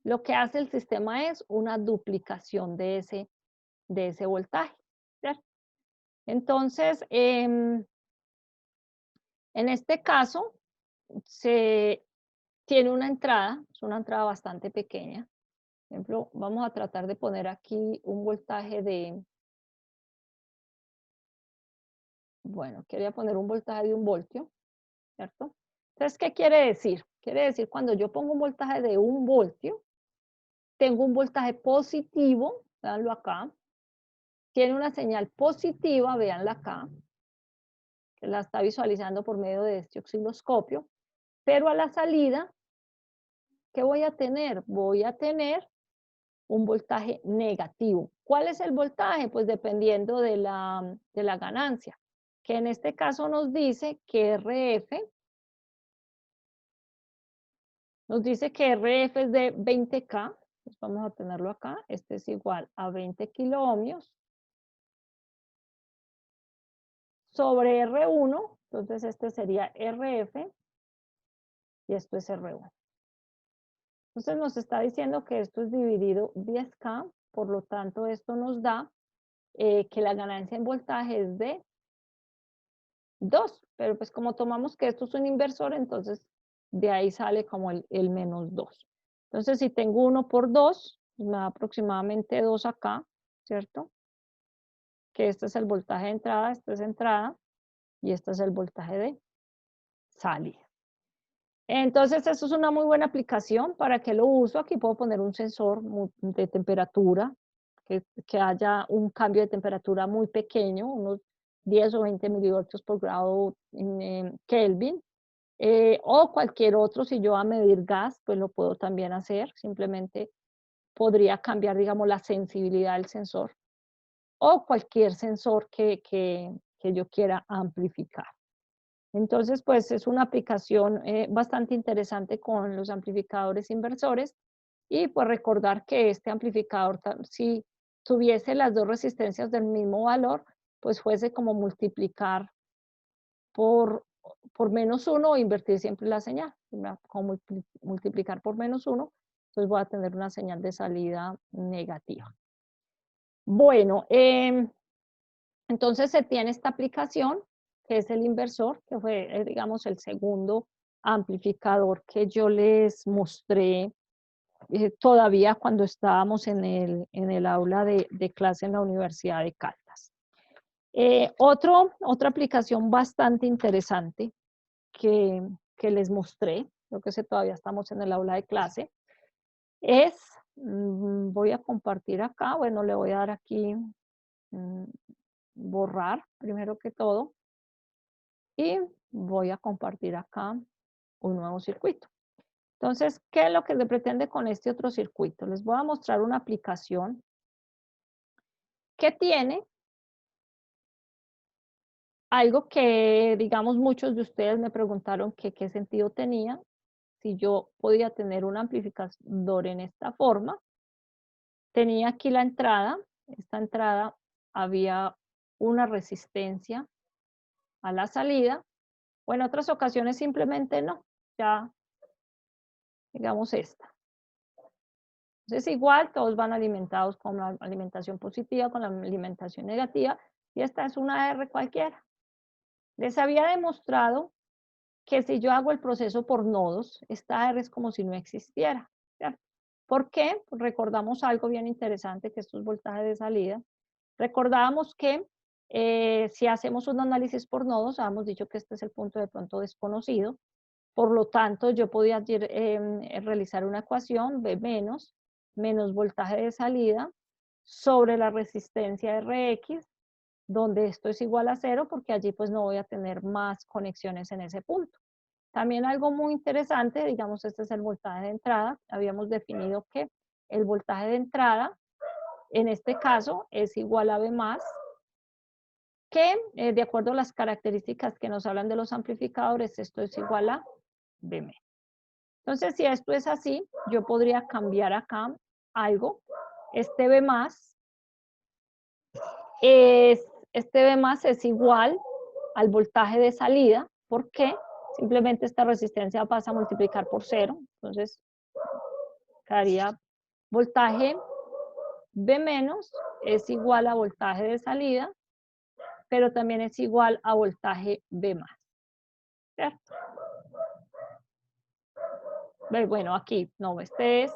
lo que hace el sistema es una duplicación de ese voltaje, ¿cierto? Entonces, en este caso, se tiene una entrada, es una entrada bastante pequeña. Por ejemplo, vamos a tratar de poner aquí un voltaje de, bueno, quería poner un voltaje de 1 voltio, ¿cierto? Entonces, ¿qué quiere decir? Quiere decir cuando yo pongo un voltaje de 1 voltio, tengo un voltaje positivo, véanlo acá, tiene una señal positiva, véanla acá, que la está visualizando por medio de este osciloscopio, pero a la salida, ¿qué voy a tener? Voy a tener un voltaje negativo. ¿Cuál es el voltaje? Pues dependiendo de la ganancia, que en este caso nos dice que RF, nos dice que RF es de 20K, pues vamos a tenerlo acá, este es igual a 20 kiloohmios sobre R1, entonces este sería RF y esto es R1. Entonces nos está diciendo que esto es dividido 10K, por lo tanto esto nos da que la ganancia en voltaje es de 2, pero pues como tomamos que esto es un inversor, entonces de ahí sale como el menos 2. Entonces si tengo 1 por 2, me da aproximadamente 2 acá, ¿cierto? Que este es el voltaje de entrada, este es entrada, y este es el voltaje de salida. Entonces, esto es una muy buena aplicación. ¿Para qué lo uso? Aquí puedo poner un sensor de temperatura, que haya un cambio de temperatura muy pequeño, unos 10 o 20 milivoltios por grado Kelvin, o cualquier otro. Si yo voy a medir gas, pues lo puedo también hacer. Simplemente podría cambiar, digamos, la sensibilidad del sensor o cualquier sensor que yo quiera amplificar. Entonces, pues es una aplicación bastante interesante con los amplificadores inversores y pues recordar que este amplificador, si tuviese las dos resistencias del mismo valor, pues fuese como multiplicar por, por -1 o invertir siempre la señal, como multiplicar por -1, entonces voy a tener una señal de salida negativa. Bueno, entonces se tiene esta aplicación, que es el inversor, que fue, digamos, el segundo amplificador que yo les mostré todavía cuando estábamos en el aula de clase en la Universidad de Caldas. Otra aplicación bastante interesante que les mostré, creo que todavía estamos en el aula de clase, es, voy a compartir acá, bueno, le voy a dar aquí, borrar primero que todo, y voy a compartir acá un nuevo circuito. Entonces, ¿qué es lo que se pretende con este otro circuito? Les voy a mostrar una aplicación que tiene algo que, digamos, muchos de ustedes me preguntaron que qué sentido tenía si yo podía tener un amplificador en esta forma. Tenía aquí la entrada, esta entrada había una resistencia a la salida, o en otras ocasiones simplemente no, ya digamos esta. Entonces igual todos van alimentados con la alimentación positiva, con la alimentación negativa, y esta es una R cualquiera. Les había demostrado que si yo hago el proceso por nodos, esta R es como si no existiera, ¿cierto? ¿Por qué? Pues recordamos algo bien interesante, que estos voltajes de salida. Recordábamos que si hacemos un análisis por nodos, habíamos dicho que este es el punto de pronto desconocido, por lo tanto yo podía realizar una ecuación B menos voltaje de salida sobre la resistencia Rx donde esto es igual a 0, porque allí pues no voy a tener más conexiones en ese punto. También algo muy interesante, digamos, este es el voltaje de entrada. Habíamos definido que el voltaje de entrada, en este caso, es igual a V más, que de acuerdo a las características que nos hablan de los amplificadores, esto es igual a V menos. Entonces, si esto es así, yo podría cambiar acá algo. Este V más es igual al voltaje de salida. ¿Por qué? Simplemente esta resistencia pasa a multiplicar por 0. Entonces, quedaría voltaje V menos es igual a voltaje de salida, pero también es igual a voltaje V más. ¿Cierto? Bueno, aquí no, este es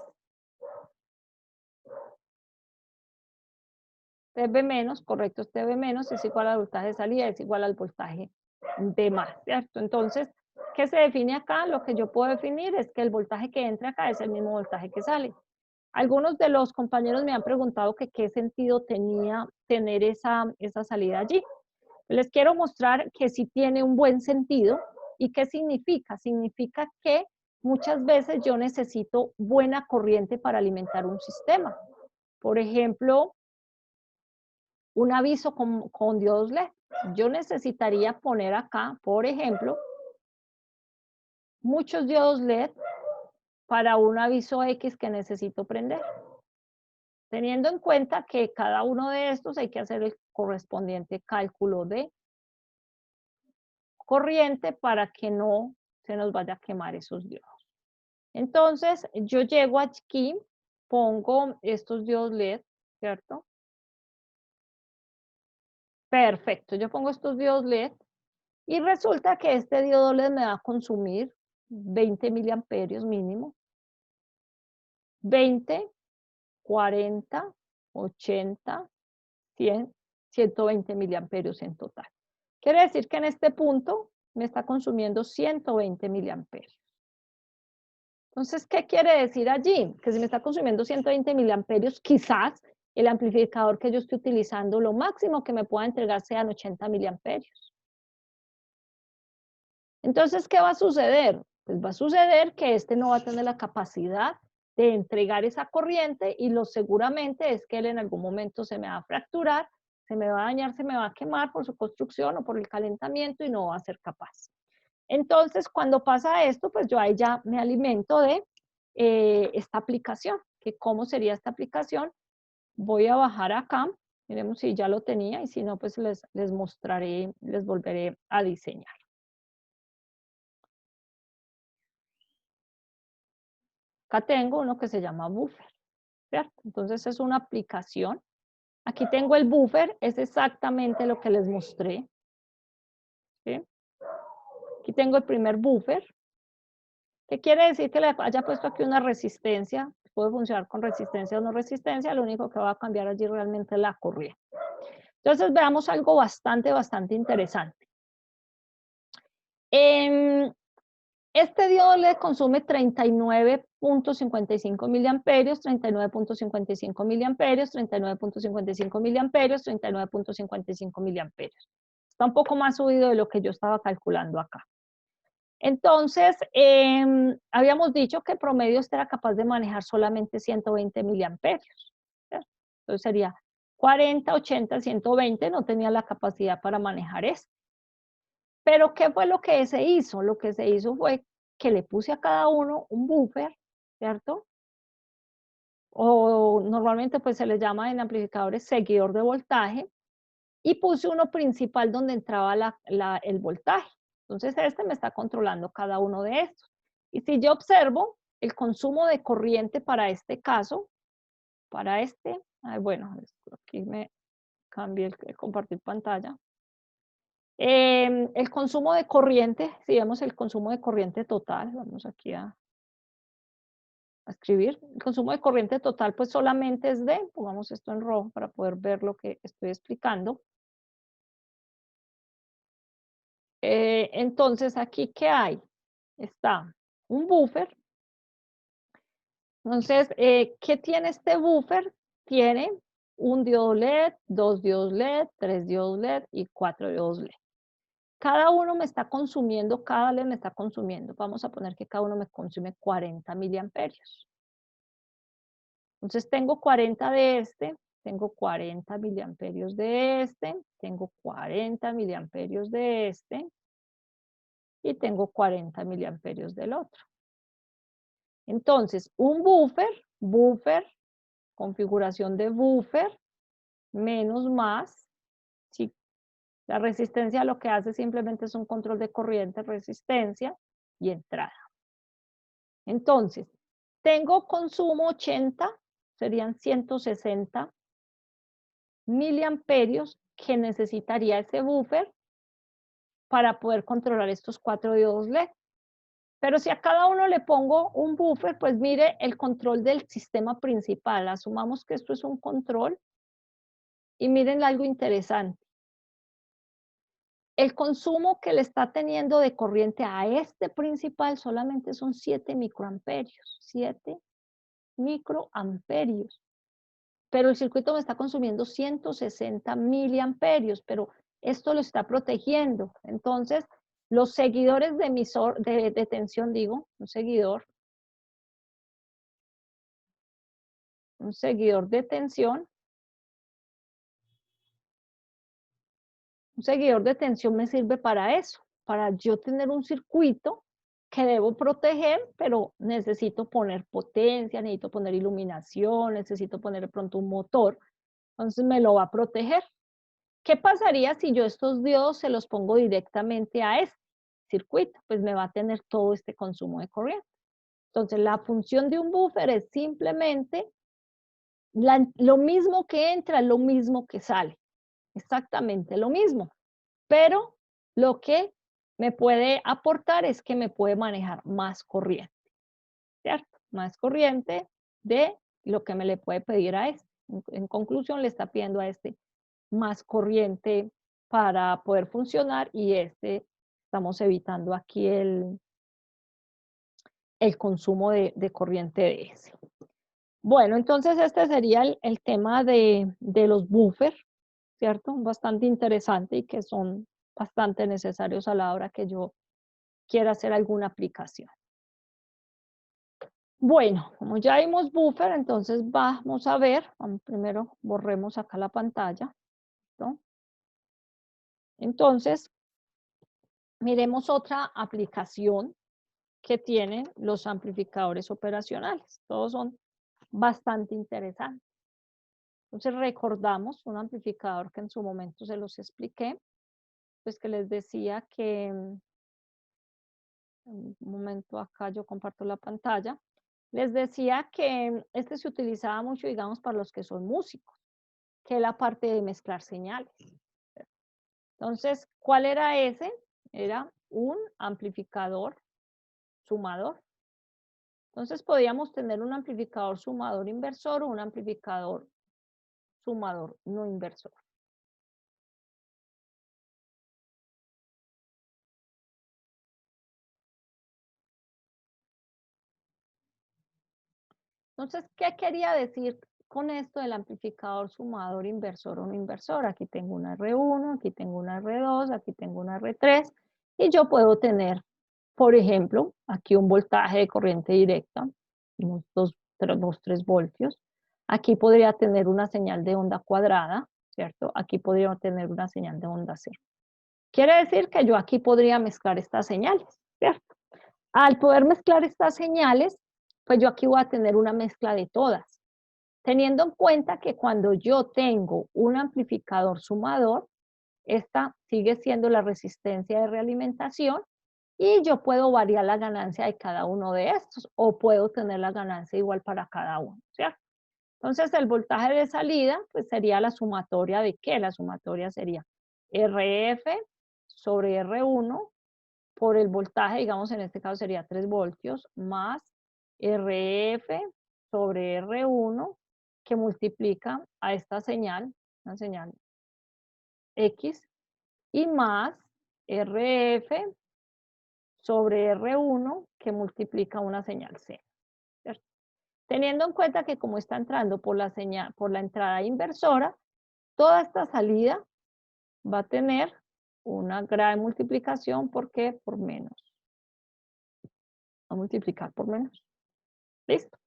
V menos, correcto, este V menos es igual al voltaje de salida, es igual al voltaje V más, ¿cierto? Entonces, ¿qué se define acá? Lo que yo puedo definir es que el voltaje que entra acá es el mismo voltaje que sale. Algunos de los compañeros me han preguntado que qué sentido tenía tener esa salida allí. Les quiero mostrar que sí tiene un buen sentido. ¿Y qué significa? Significa que muchas veces yo necesito buena corriente para alimentar un sistema. Por ejemplo, un aviso con diodos LED. Yo necesitaría poner acá, por ejemplo, muchos diodos LED para un aviso X que necesito prender. Teniendo en cuenta que cada uno de estos hay que hacer el correspondiente cálculo de corriente para que no se nos vaya a quemar esos diodos. Entonces, yo llego aquí, pongo estos diodos LED, ¿cierto? Perfecto, yo pongo estos diodos LED y resulta que este diodo LED me va a consumir 20 miliamperios mínimo. 20, 40, 80, 100, 120 miliamperios en total. Quiere decir que en este punto me está consumiendo 120 miliamperios. Entonces, ¿qué quiere decir allí? Que si me está consumiendo 120 miliamperios, quizás el amplificador que yo estoy utilizando, lo máximo que me pueda entregar sean 80 miliamperios. Entonces, ¿qué va a suceder? Pues va a suceder que este no va a tener la capacidad de entregar esa corriente y lo seguramente es que él en algún momento se me va a fracturar, se me va a dañar, se me va a quemar por su construcción o por el calentamiento y no va a ser capaz. Entonces, cuando pasa esto, pues yo ahí ya me alimento de esta aplicación. ¿Que cómo sería esta aplicación? Voy a bajar acá, miremos si ya lo tenía y si no, pues les mostraré, les volveré a diseñar. Acá tengo uno que se llama buffer, ¿cierto? Entonces es una aplicación. Aquí tengo el buffer, es exactamente lo que les mostré. ¿Sí? Aquí tengo el primer buffer. ¿Qué quiere decir? Que le haya puesto aquí una resistencia. Puede funcionar con resistencia o no resistencia, lo único que va a cambiar allí realmente es la corriente. Entonces veamos algo bastante interesante. Este diodo LED consume 39.55 miliamperios, 39.55 miliamperios, 39.55 miliamperios, 39.55 miliamperios. Está un poco más subido de lo que yo estaba calculando acá. Entonces, habíamos dicho que el promedio este era capaz de manejar solamente 120 miliamperios. ¿Cierto? Entonces sería 40, 80, 120, no tenía la capacidad para manejar esto. Pero, ¿qué fue lo que se hizo? Lo que se hizo fue que le puse a cada uno un buffer, ¿cierto? O normalmente pues se les llama en amplificadores seguidor de voltaje, y puse uno principal donde entraba el voltaje. Entonces este me está controlando cada uno de estos. Y si yo observo el consumo de corriente para este caso, para este, bueno, aquí me cambié el compartir pantalla. El consumo de corriente, si vemos el consumo de corriente total, vamos aquí a escribir, el consumo de corriente total pues solamente es de, pongamos esto en rojo para poder ver lo que estoy explicando. Entonces aquí, ¿qué hay? Está un buffer. Entonces, ¿qué tiene este buffer? Tiene un diodo LED, 2 diodos LED, 3 diodos LED y 4 diodos LED. Cada uno me está consumiendo, cada LED me está consumiendo. Vamos a poner que cada uno me consume 40 miliamperios. Entonces tengo 40 de este, tengo 40 miliamperios de este, tengo 40 miliamperios de este y tengo 40 miliamperios del otro. Entonces, un buffer, configuración de buffer, menos más, si la resistencia lo que hace simplemente es un control de corriente, resistencia y entrada. Entonces, tengo consumo 80, serían 160 miliamperios que necesitaría ese buffer para poder controlar estos 4 diodos LED. Pero si a cada uno le pongo un buffer, pues mire el control del sistema principal. Asumamos que esto es un control y miren algo interesante. El consumo que le está teniendo de corriente a este principal solamente son 7 microamperios. 7 microamperios. Pero el circuito me está consumiendo 160 miliamperios, pero esto lo está protegiendo. Entonces, los seguidores de emisor, de tensión, digo, un seguidor de tensión, un seguidor de tensión me sirve para eso, para yo tener un circuito que debo proteger, pero necesito poner potencia, necesito poner iluminación, necesito poner de pronto un motor, entonces me lo va a proteger. ¿Qué pasaría si yo estos diodos se los pongo directamente a este circuito? Pues me va a tener todo este consumo de corriente. Entonces la función de un buffer es simplemente lo mismo que entra, lo mismo que sale, exactamente lo mismo, pero lo que me puede aportar es que me puede manejar más corriente, ¿cierto? Más corriente de lo que me le puede pedir a este. En conclusión, le está pidiendo a este más corriente para poder funcionar y estamos evitando aquí el consumo de corriente de ese. Bueno, entonces este sería el tema de los buffers, ¿cierto? Bastante interesante y que son bastante necesarios a la hora que yo quiera hacer alguna aplicación. Bueno, como ya vimos buffer, entonces vamos a ver, primero borremos acá la pantalla, ¿no? Entonces, miremos otra aplicación que tienen los amplificadores operacionales. Todos son bastante interesantes. Entonces recordamos un amplificador que en su momento se los expliqué, pues que les decía que, en un momento acá yo comparto la pantalla, les decía que este se utilizaba mucho, digamos, para los que son músicos, que es la parte de mezclar señales. Entonces, ¿cuál era ese? Era un amplificador sumador. Entonces podíamos tener un amplificador sumador inversor o un amplificador sumador no inversor. Entonces, ¿qué quería decir con esto del amplificador sumador inversor o no inversor? Aquí tengo una R1, aquí tengo una R2, aquí tengo una R3 y yo puedo tener, por ejemplo, aquí un voltaje de corriente directa, unos 3 voltios. Aquí podría tener una señal de onda cuadrada, ¿cierto? Aquí podría tener una señal de onda cero. Quiere decir que yo aquí podría mezclar estas señales, ¿cierto? Al poder mezclar estas señales, pues yo aquí voy a tener una mezcla de todas, teniendo en cuenta que cuando yo tengo un amplificador sumador, esta sigue siendo la resistencia de realimentación y yo puedo variar la ganancia de cada uno de estos o puedo tener la ganancia igual para cada uno, ¿cierto? Entonces el voltaje de salida pues sería la sumatoria de ¿qué? La sumatoria sería RF sobre R1 por el voltaje, digamos en este caso sería 3 voltios, más RF sobre R1 que multiplica a esta señal, una señal X, y más RF sobre R1 que multiplica una señal C. ¿Cierto? Teniendo en cuenta que como está entrando por la señal, por la entrada inversora, toda esta salida va a tener una gran multiplicación. ¿Por qué? Por menos. Va a multiplicar por menos. ¿Listo?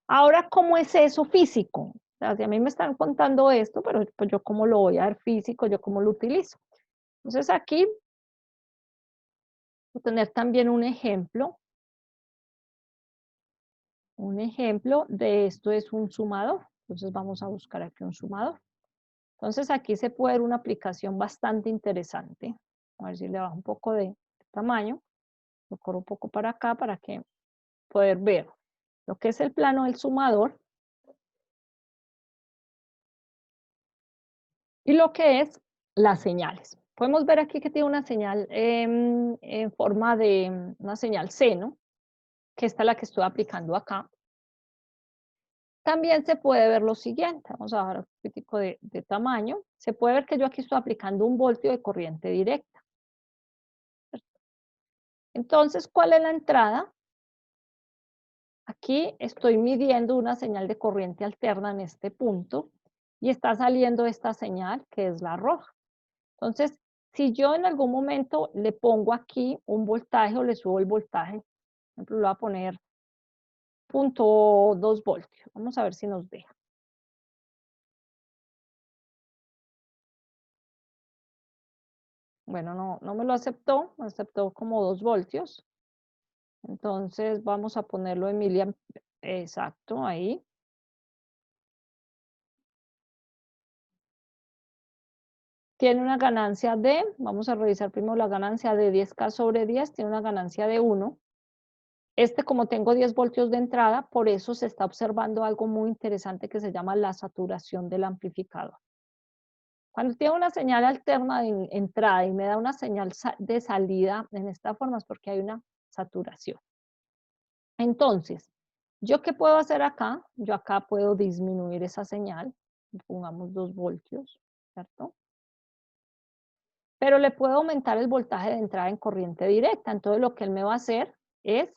Ahora, ¿cómo es eso físico? O sea, si a mí me están contando esto, pero pues yo cómo lo voy a ver físico, yo cómo lo utilizo. Entonces aquí voy a tener también un ejemplo. Un ejemplo de esto es un sumador. Entonces vamos a buscar aquí un sumador. Entonces aquí se puede ver una aplicación bastante interesante. A ver si le bajo un poco de tamaño. Lo corro un poco para acá para que poder ver lo que es el plano del sumador y lo que es las señales. Podemos ver aquí que tiene una señal en forma de una señal seno, que esta es la que estoy aplicando acá. También se puede ver lo siguiente, vamos a bajar un poquitico de tamaño. Se puede ver que yo aquí estoy aplicando un voltio de corriente directa. Entonces, ¿cuál es la entrada? Aquí estoy midiendo una señal de corriente alterna en este punto y está saliendo esta señal que es la roja. Entonces, si yo en algún momento le pongo aquí un voltaje o le subo el voltaje, por ejemplo, le voy a poner 0.2 voltios. Vamos a ver si nos deja. Bueno, no me lo aceptó, me aceptó como 2 voltios. Entonces vamos a ponerlo en miliamperes. Exacto, ahí. Tiene una ganancia de, vamos a revisar primero la ganancia de 10K sobre 10, tiene una ganancia de 1. Como tengo 10 voltios de entrada, por eso se está observando algo muy interesante que se llama la saturación del amplificador. Cuando tiene una señal alterna de entrada y me da una señal de salida en esta forma es porque hay una saturación. Entonces, ¿yo qué puedo hacer acá? Yo acá puedo disminuir esa señal, pongamos 2 voltios, ¿cierto? Pero le puedo aumentar el voltaje de entrada en corriente directa. Entonces, lo que él me va a hacer es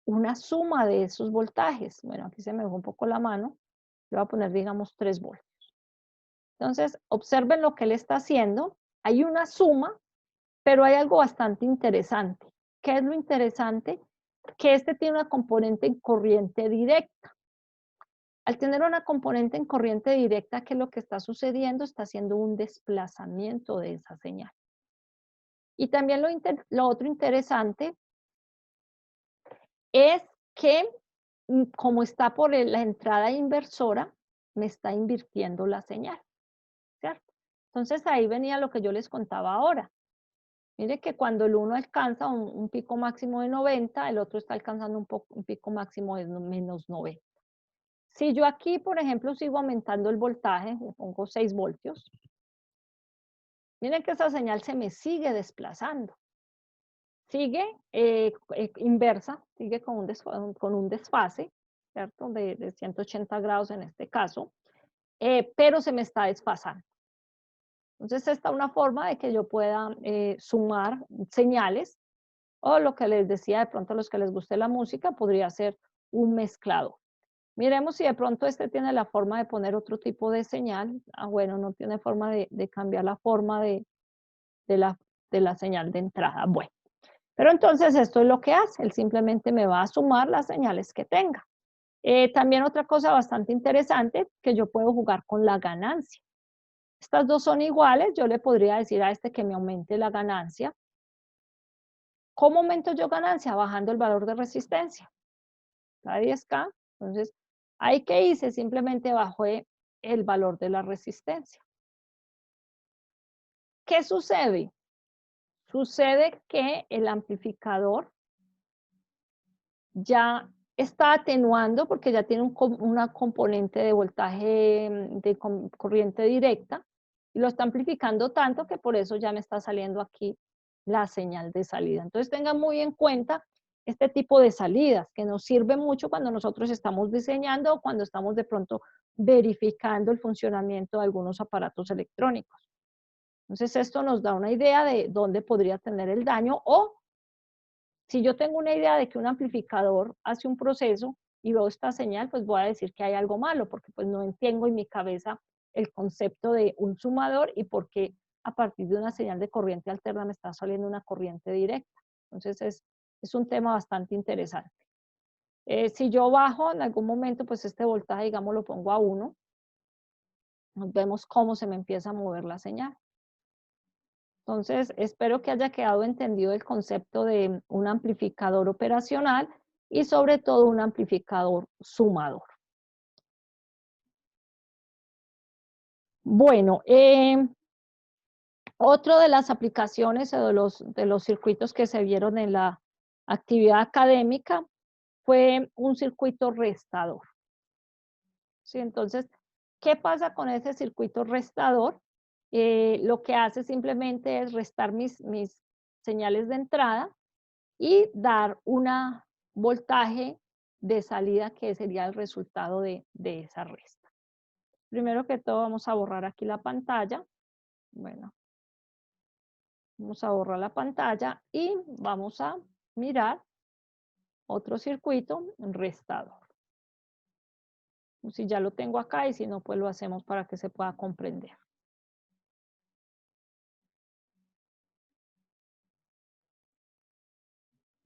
una suma de esos voltajes. Bueno, aquí se me fue un poco la mano. Le voy a poner, digamos, 3 voltios. Entonces, observen lo que él está haciendo. Hay una suma, pero hay algo bastante interesante. ¿Qué es lo interesante? Que este tiene una componente en corriente directa. Al tener una componente en corriente directa, ¿qué es lo que está sucediendo? Está haciendo un desplazamiento de esa señal. Y también lo otro interesante es que como está por la entrada inversora, me está invirtiendo la señal, ¿cierto? Entonces ahí venía lo que yo les contaba ahora. Mire que cuando el uno alcanza un pico máximo de 90, el otro está alcanzando un pico máximo de menos 90. Si yo aquí, por ejemplo, sigo aumentando el voltaje, le pongo 6 voltios, miren que esa señal se me sigue desplazando. Sigue inversa, sigue con un desfase, ¿cierto? De 180 grados en este caso, pero se me está desfasando. Entonces, esta es una forma de que yo pueda sumar señales, o lo que les decía, de pronto a los que les guste la música, podría ser un mezclado. Miremos si de pronto este tiene la forma de poner otro tipo de señal. Ah, bueno, no tiene forma de cambiar la forma de la señal de entrada. Bueno, pero entonces esto es lo que hace. Él simplemente me va a sumar las señales que tenga. También otra cosa bastante interesante, que yo puedo jugar con la ganancia. Estas dos son iguales, yo le podría decir a este que me aumente la ganancia. ¿Cómo aumento yo ganancia? Bajando el valor de resistencia. A 10K. Entonces, ahí que hice, simplemente bajé el valor de la resistencia. ¿Qué sucede? Sucede que el amplificador ya está atenuando porque ya tiene una componente de voltaje de corriente directa y lo está amplificando tanto que por eso ya me está saliendo aquí la señal de salida. Entonces tengan muy en cuenta este tipo de salidas que nos sirve mucho cuando nosotros estamos diseñando o cuando estamos de pronto verificando el funcionamiento de algunos aparatos electrónicos. Entonces esto nos da una idea de dónde podría tener el daño, o si yo tengo una idea de que un amplificador hace un proceso, y veo esta señal, pues voy a decir que hay algo malo, porque pues no entiendo en mi cabeza el concepto de un sumador y por qué a partir de una señal de corriente alterna me está saliendo una corriente directa. Entonces es un tema bastante interesante. Si yo bajo en algún momento, pues este voltaje, digamos, lo pongo a 1, vemos cómo se me empieza a mover la señal. Entonces, espero que haya quedado entendido el concepto de un amplificador operacional y sobre todo un amplificador sumador. Bueno, otro de las aplicaciones o de los circuitos que se vieron en la actividad académica fue un circuito restador. ¿Sí? Entonces, ¿qué pasa con ese circuito restador? Lo que hace simplemente es restar mis señales de entrada y dar un voltaje de salida que sería el resultado de esa resta. Primero que todo vamos a borrar aquí la pantalla. Bueno, vamos a borrar la pantalla y vamos a mirar otro circuito restador. Si ya lo tengo acá y si no, pues lo hacemos para que se pueda comprender.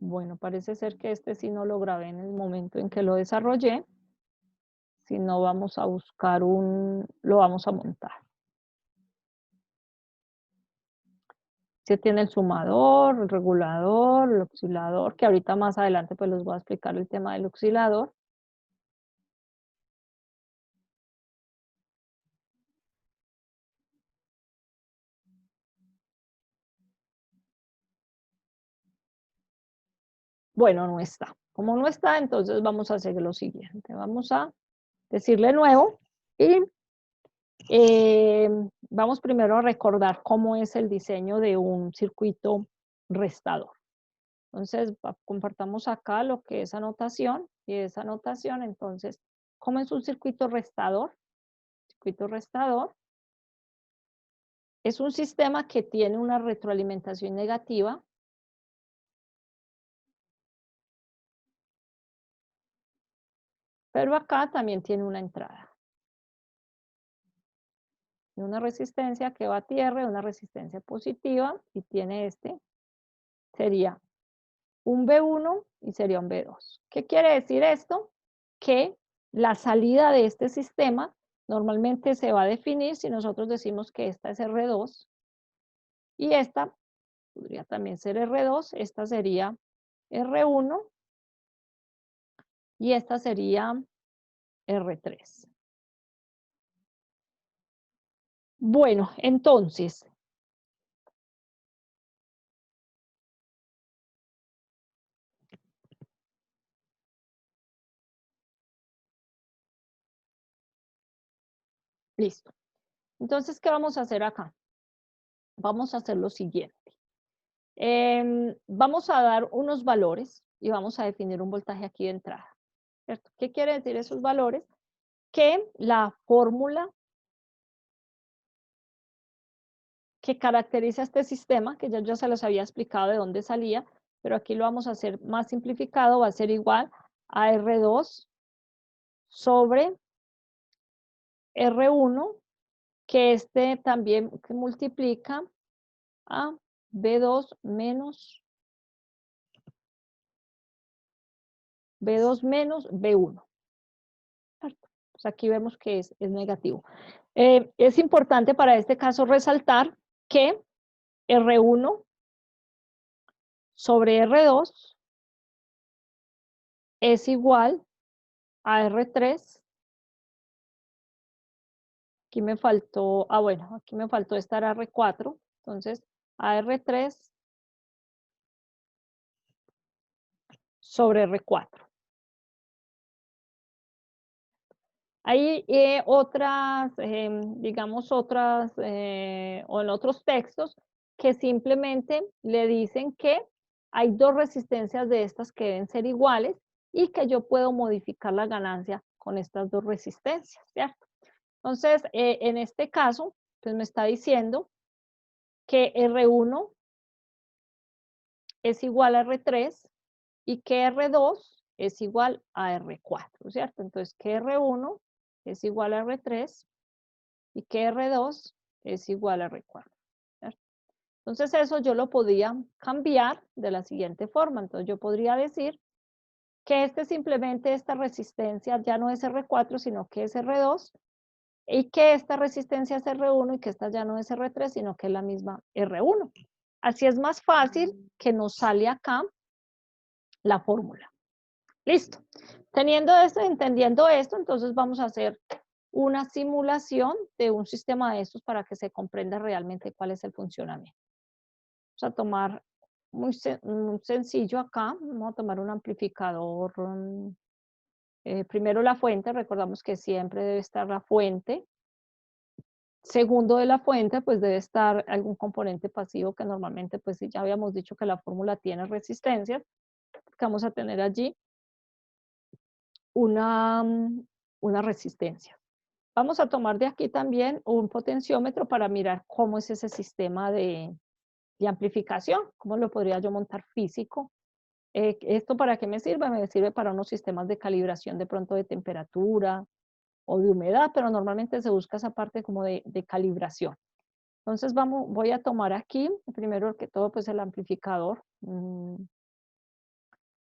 Bueno, parece ser que este sí no lo grabé en el momento en que lo desarrollé. Si no, vamos a buscar lo vamos a montar. Sí tiene el sumador, el regulador, el oscilador, que ahorita más adelante pues les voy a explicar el tema del oscilador. Bueno, no está. Como no está, entonces vamos a hacer lo siguiente. Vamos a decirle nuevo y vamos primero a recordar cómo es el diseño de un circuito restador. Entonces, compartamos acá lo que es anotación y esa anotación, entonces, ¿cómo es un circuito restador? Circuito restador es un sistema que tiene una retroalimentación negativa pero acá también tiene una entrada. Una resistencia que va a tierra, una resistencia positiva, y tiene sería un B1 y sería un B2. ¿Qué quiere decir esto? Que la salida de este sistema normalmente se va a definir si nosotros decimos que esta es R2 y esta podría también ser R2, esta sería R1 y esta sería R3. Bueno, entonces, listo. Entonces, ¿qué vamos a hacer acá? Vamos a hacer lo siguiente. Vamos a dar unos valores y vamos a definir un voltaje aquí de entrada. ¿Cierto? ¿Qué quiere decir esos valores? Que la fórmula que caracteriza este sistema, que ya se los había explicado de dónde salía, pero aquí lo vamos a hacer más simplificado, va a ser igual a R2 sobre R1, que también que multiplica a B2 menos B1. Pues aquí vemos que es negativo. Es importante para este caso resaltar que R1 sobre R2 es igual a R3. Aquí me faltó, bueno, aquí me faltó estar R4. Entonces, a R3 sobre R4. Hay otras, digamos, o en otros textos que simplemente le dicen que hay dos resistencias de estas que deben ser iguales y que yo puedo modificar la ganancia con estas dos resistencias, ¿cierto? Entonces, en este caso, pues me está diciendo que R1 es igual a R3 y que R2 es igual a R4, ¿cierto? Entonces que R1 es igual a R3 y que R2 es igual a R4, ¿cierto? Entonces eso yo lo podía cambiar de la siguiente forma. Entonces yo podría decir que simplemente esta resistencia ya no es R4, sino que es R2, y que esta resistencia es R1 y que esta ya no es R3, sino que es la misma R1. Así es más fácil que nos sale acá la fórmula. Listo. Teniendo esto, entendiendo esto, entonces vamos a hacer una simulación de un sistema de estos para que se comprenda realmente cuál es el funcionamiento. Vamos a tomar muy sencillo acá, vamos a tomar un amplificador, primero la fuente, recordamos que siempre debe estar la fuente. Segundo de la fuente, pues debe estar algún componente pasivo que normalmente, pues ya habíamos dicho que la fórmula tiene resistencias, que vamos a tener allí una, una resistencia. Vamos a tomar de aquí también un potenciómetro para mirar cómo es ese sistema de amplificación, cómo lo podría yo montar físico. ¿Esto para qué me sirve? Me sirve para unos sistemas de calibración de pronto de temperatura o de humedad, pero normalmente se busca esa parte como de calibración. Entonces voy a tomar aquí, primero que todo, pues el amplificador,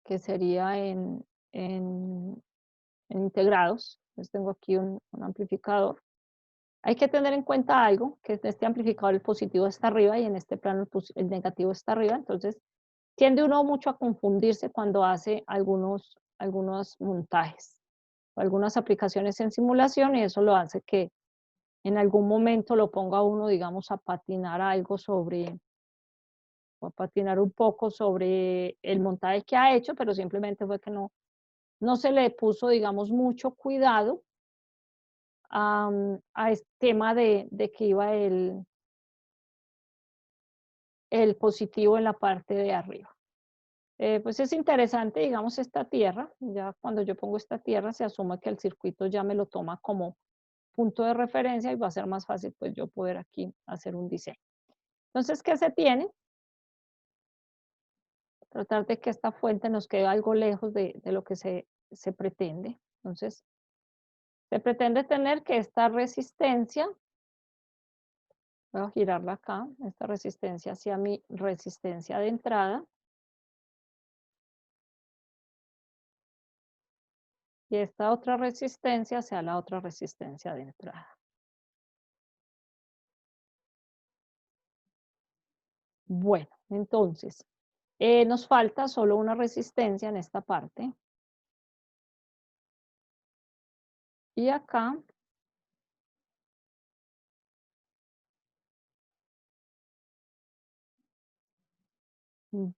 que sería en integrados. Entonces tengo aquí un amplificador. Hay que tener en cuenta algo, que en este amplificador el positivo está arriba y en este plano el negativo está arriba. Entonces tiende uno mucho a confundirse cuando hace algunos montajes o algunas aplicaciones en simulación, y eso lo hace que en algún momento lo ponga uno, digamos, a patinar algo o a patinar un poco sobre el montaje que ha hecho, pero simplemente fue que no se le puso, digamos, mucho cuidado a este tema de que iba el positivo en la parte de arriba. Pues es interesante, digamos, esta tierra, ya cuando yo pongo esta tierra se asume que el circuito ya me lo toma como punto de referencia y va a ser más fácil pues yo poder aquí hacer un diseño. Entonces, ¿qué se tiene? Tratar de que esta fuente nos quede algo lejos de lo que se pretende. Entonces, se pretende tener que esta resistencia, voy a girarla acá, esta resistencia hacia mi resistencia de entrada, y esta otra resistencia hacia la otra resistencia de entrada. Bueno, entonces, nos falta solo una resistencia en esta parte. Y acá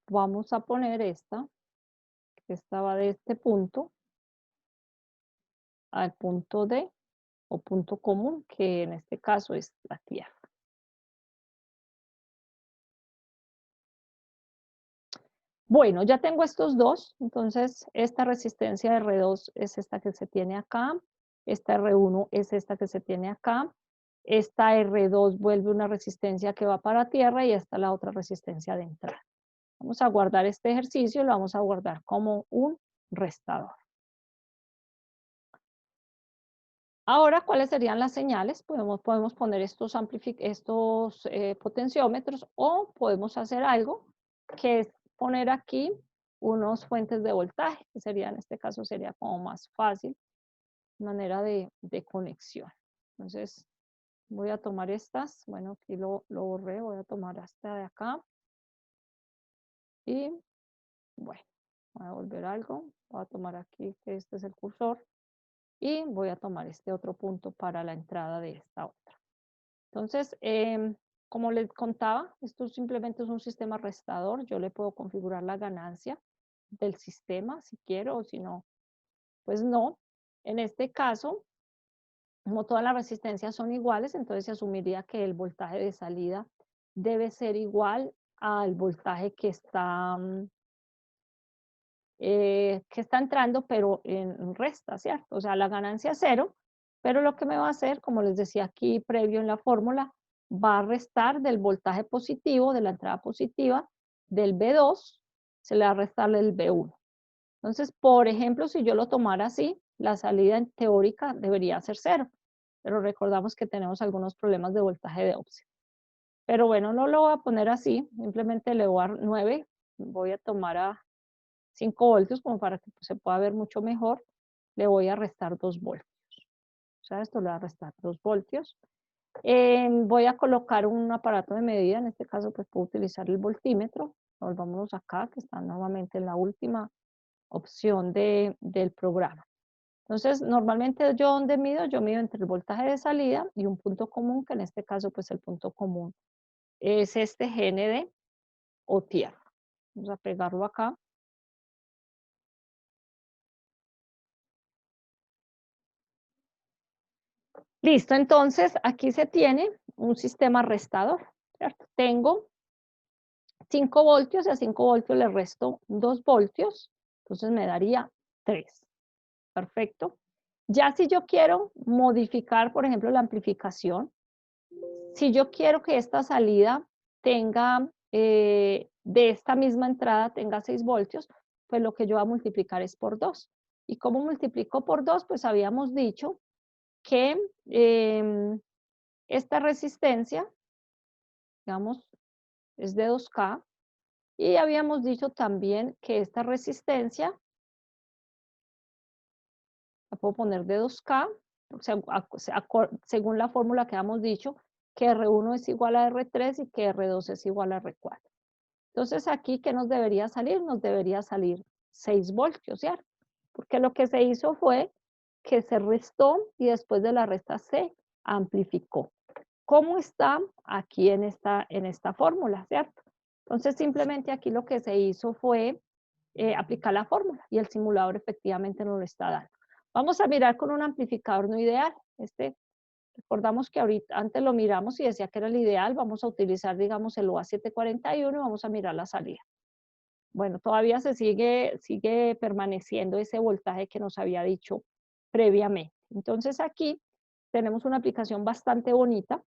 vamos a poner esta, que estaba de este punto al punto D o punto común, que en este caso es la Tierra. Bueno, ya tengo estos dos, entonces esta resistencia R2 es esta que se tiene acá, esta R1 es esta que se tiene acá, esta R2 vuelve una resistencia que va para tierra y esta la otra resistencia de entrada. Vamos a guardar este ejercicio, lo vamos a guardar como un restador. Ahora, ¿cuáles serían las señales? Podemos poner estos potenciómetros, o podemos hacer algo que es poner aquí unos fuentes de voltaje, que sería, en este caso, sería como más fácil, manera de conexión. Entonces, voy a tomar estas, bueno, aquí lo borré, voy a tomar esta de acá, y bueno, voy a volver algo, voy a tomar aquí, que este es el cursor, y voy a tomar este otro punto para la entrada de esta otra. Entonces, como les contaba, esto simplemente es un sistema restador. Yo le puedo configurar la ganancia del sistema si quiero, o si no, pues no. En este caso, como todas las resistencias son iguales, entonces se asumiría que el voltaje de salida debe ser igual al voltaje que está entrando, pero en resta, ¿cierto? O sea, la ganancia es 0, pero lo que me va a hacer, como les decía aquí previo en la fórmula, va a restar del voltaje positivo, de la entrada positiva, del B2, se le va a restar el B1. Entonces, por ejemplo, si yo lo tomara así, la salida en teórica debería ser 0, pero recordamos que tenemos algunos problemas de voltaje de óxido. Pero bueno, no lo voy a poner así, simplemente le voy a dar 9, voy a tomar a 5 voltios como para que se pueda ver mucho mejor, le voy a restar 2 voltios. O sea, esto le va a restar 2 voltios. Voy a colocar un aparato de medida, en este caso pues puedo utilizar el voltímetro. Volvámonos acá, que está nuevamente en la última opción del programa. Entonces, normalmente yo donde mido, yo mido entre el voltaje de salida y un punto común, que en este caso pues el punto común es este GND o tierra. Vamos a pegarlo acá. Listo, entonces aquí se tiene un sistema restador, ¿cierto? Tengo 5 voltios y a 5 voltios le resto 2 voltios, entonces me daría 3. Perfecto. Ya si yo quiero modificar, por ejemplo, la amplificación, si yo quiero que esta salida tenga, de esta misma entrada tenga 6 voltios, pues lo que yo voy a multiplicar es por 2. ¿Y cómo multiplico por 2? Pues habíamos dicho que esta resistencia, digamos, es de 2K, y habíamos dicho también que esta resistencia la puedo poner de 2K, o sea, según la fórmula que habíamos dicho, que R1 es igual a R3 y que R2 es igual a R4. Entonces aquí, ¿qué nos debería salir? Nos debería salir 6 voltios, ¿cierto? Porque lo que se hizo fue que se restó y después de la resta se amplificó. ¿Cómo está aquí en esta fórmula, cierto? Entonces simplemente aquí lo que se hizo fue aplicar la fórmula y el simulador efectivamente nos lo está dando. Vamos a mirar con un amplificador no ideal. Recordamos que ahorita antes lo miramos y decía que era el ideal. Vamos a utilizar, digamos, el OA741 y vamos a mirar la salida. Bueno, todavía sigue permaneciendo ese voltaje que nos había dicho previamente. Entonces aquí tenemos una aplicación bastante bonita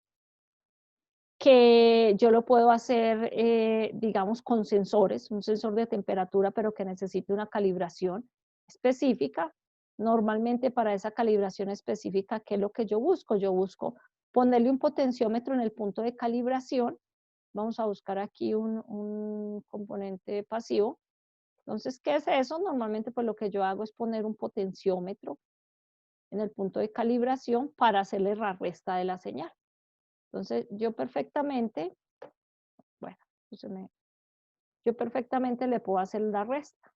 que yo lo puedo hacer, digamos, con sensores, un sensor de temperatura, pero que necesite una calibración específica. Normalmente para esa calibración específica, ¿qué es lo que yo busco? Yo busco ponerle un potenciómetro en el punto de calibración. Vamos a buscar aquí un componente pasivo. Entonces, ¿qué es eso? Normalmente pues lo que yo hago es poner un potenciómetro en el punto de calibración para hacerle la resta de la señal. Entonces, bueno, yo perfectamente le puedo hacer la resta.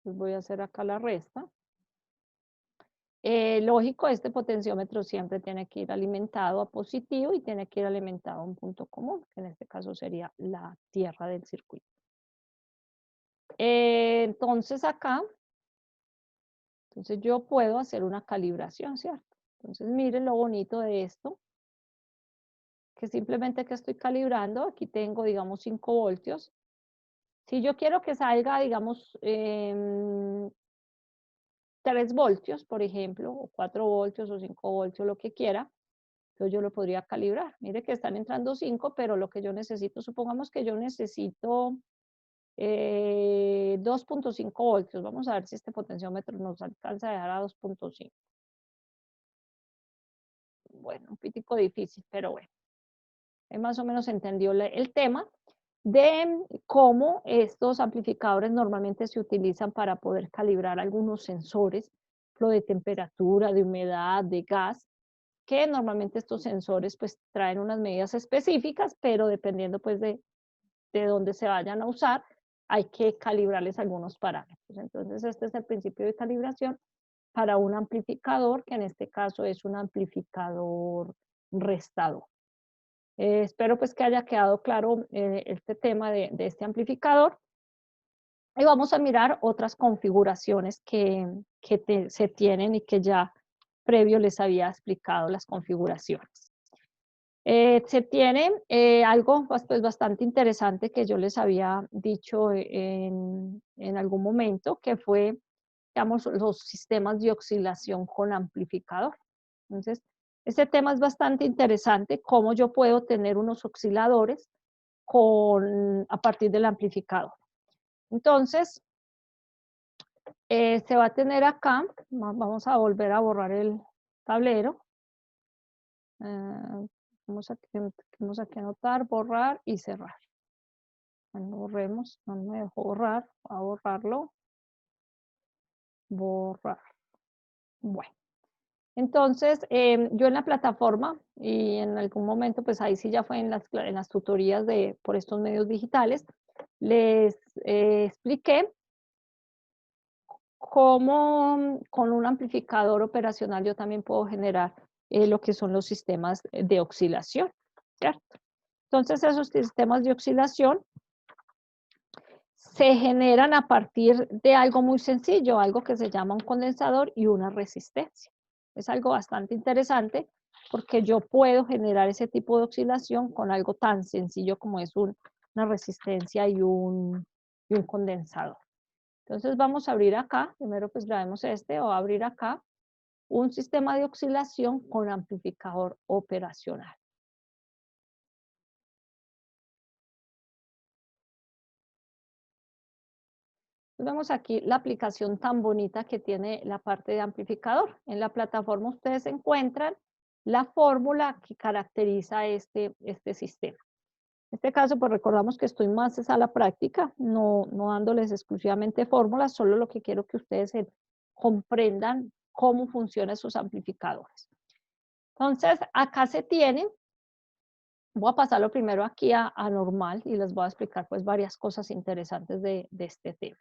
Entonces voy a hacer acá la resta. Lógico, este potenciómetro siempre tiene que ir alimentado a positivo y tiene que ir alimentado a un punto común, que en este caso sería la tierra del circuito. Entonces acá, yo puedo hacer una calibración, ¿cierto? Entonces miren lo bonito de esto, que simplemente que estoy calibrando, aquí tengo, digamos, 5 voltios. Si yo quiero que salga, digamos, 3 voltios, por ejemplo, o 4 voltios o 5 voltios, lo que quiera, entonces yo lo podría calibrar. Mire que están entrando 5, pero lo que yo necesito, supongamos que yo necesito 2.5 voltios. Vamos a ver si este potenciómetro nos alcanza a dejar a 2.5. Bueno, un poquitico difícil, pero bueno. Más o menos entendió el tema de cómo estos amplificadores normalmente se utilizan para poder calibrar algunos sensores, lo de temperatura, de humedad, de gas, que normalmente estos sensores pues traen unas medidas específicas, pero dependiendo pues de dónde se vayan a usar, hay que calibrarles algunos parámetros. Entonces este es el principio de calibración para un amplificador, que en este caso es un amplificador restador. Espero pues que haya quedado claro este tema de este amplificador. Y vamos a mirar otras configuraciones que se tienen y que ya previo les había explicado las configuraciones. Se tiene algo pues, bastante interesante que yo les había dicho en algún momento, que fue, digamos, los sistemas de oscilación con amplificador. Entonces, Este tema es bastante interesante, cómo yo puedo tener unos osciladores a partir del amplificador. Entonces, se va a tener acá, vamos a volver a borrar el tablero. Vamos aquí a anotar, borrar y cerrar. Bueno, borremos, no me dejó borrar, a borrarlo. Borrar. Bueno. Entonces, yo en la plataforma y en algún momento, pues ahí sí ya fue en las tutorías por estos medios digitales, les expliqué cómo con un amplificador operacional yo también puedo generar lo que son los sistemas de oscilación, ¿cierto? Entonces, esos sistemas de oscilación se generan a partir de algo muy sencillo, algo que se llama un condensador y una resistencia. Es algo bastante interesante porque yo puedo generar ese tipo de oscilación con algo tan sencillo como es una resistencia y un condensador. Entonces vamos a abrir acá, primero pues grabemos o abrir acá un sistema de oscilación con amplificador operacional. Vemos aquí la aplicación tan bonita que tiene la parte de amplificador. En la plataforma ustedes encuentran la fórmula que caracteriza este sistema. En este caso, pues recordamos que estoy más a la práctica, no dándoles exclusivamente fórmulas, solo lo que quiero que ustedes comprendan cómo funcionan sus amplificadores. Entonces, acá se tiene, voy a pasarlo primero aquí a normal y les voy a explicar pues varias cosas interesantes de este tema.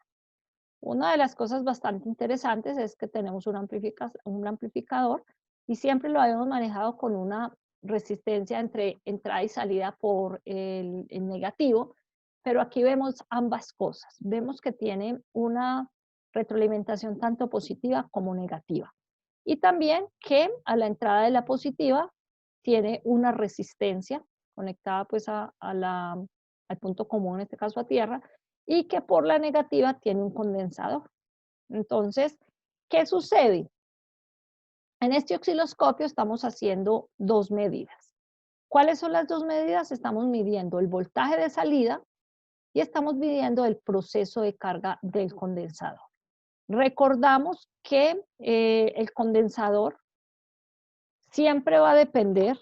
Una de las cosas bastante interesantes es que tenemos un amplificador y siempre lo habíamos manejado con una resistencia entre entrada y salida por el negativo, pero aquí vemos ambas cosas. Vemos que tiene una retroalimentación tanto positiva como negativa. Y también que a la entrada de la positiva tiene una resistencia conectada pues al punto común, en este caso a tierra, y que por la negativa tiene un condensador. Entonces, ¿qué sucede? En este osciloscopio estamos haciendo dos medidas. ¿Cuáles son las dos medidas? Estamos midiendo el voltaje de salida y estamos midiendo el proceso de carga del condensador. Recordamos que el condensador siempre va a depender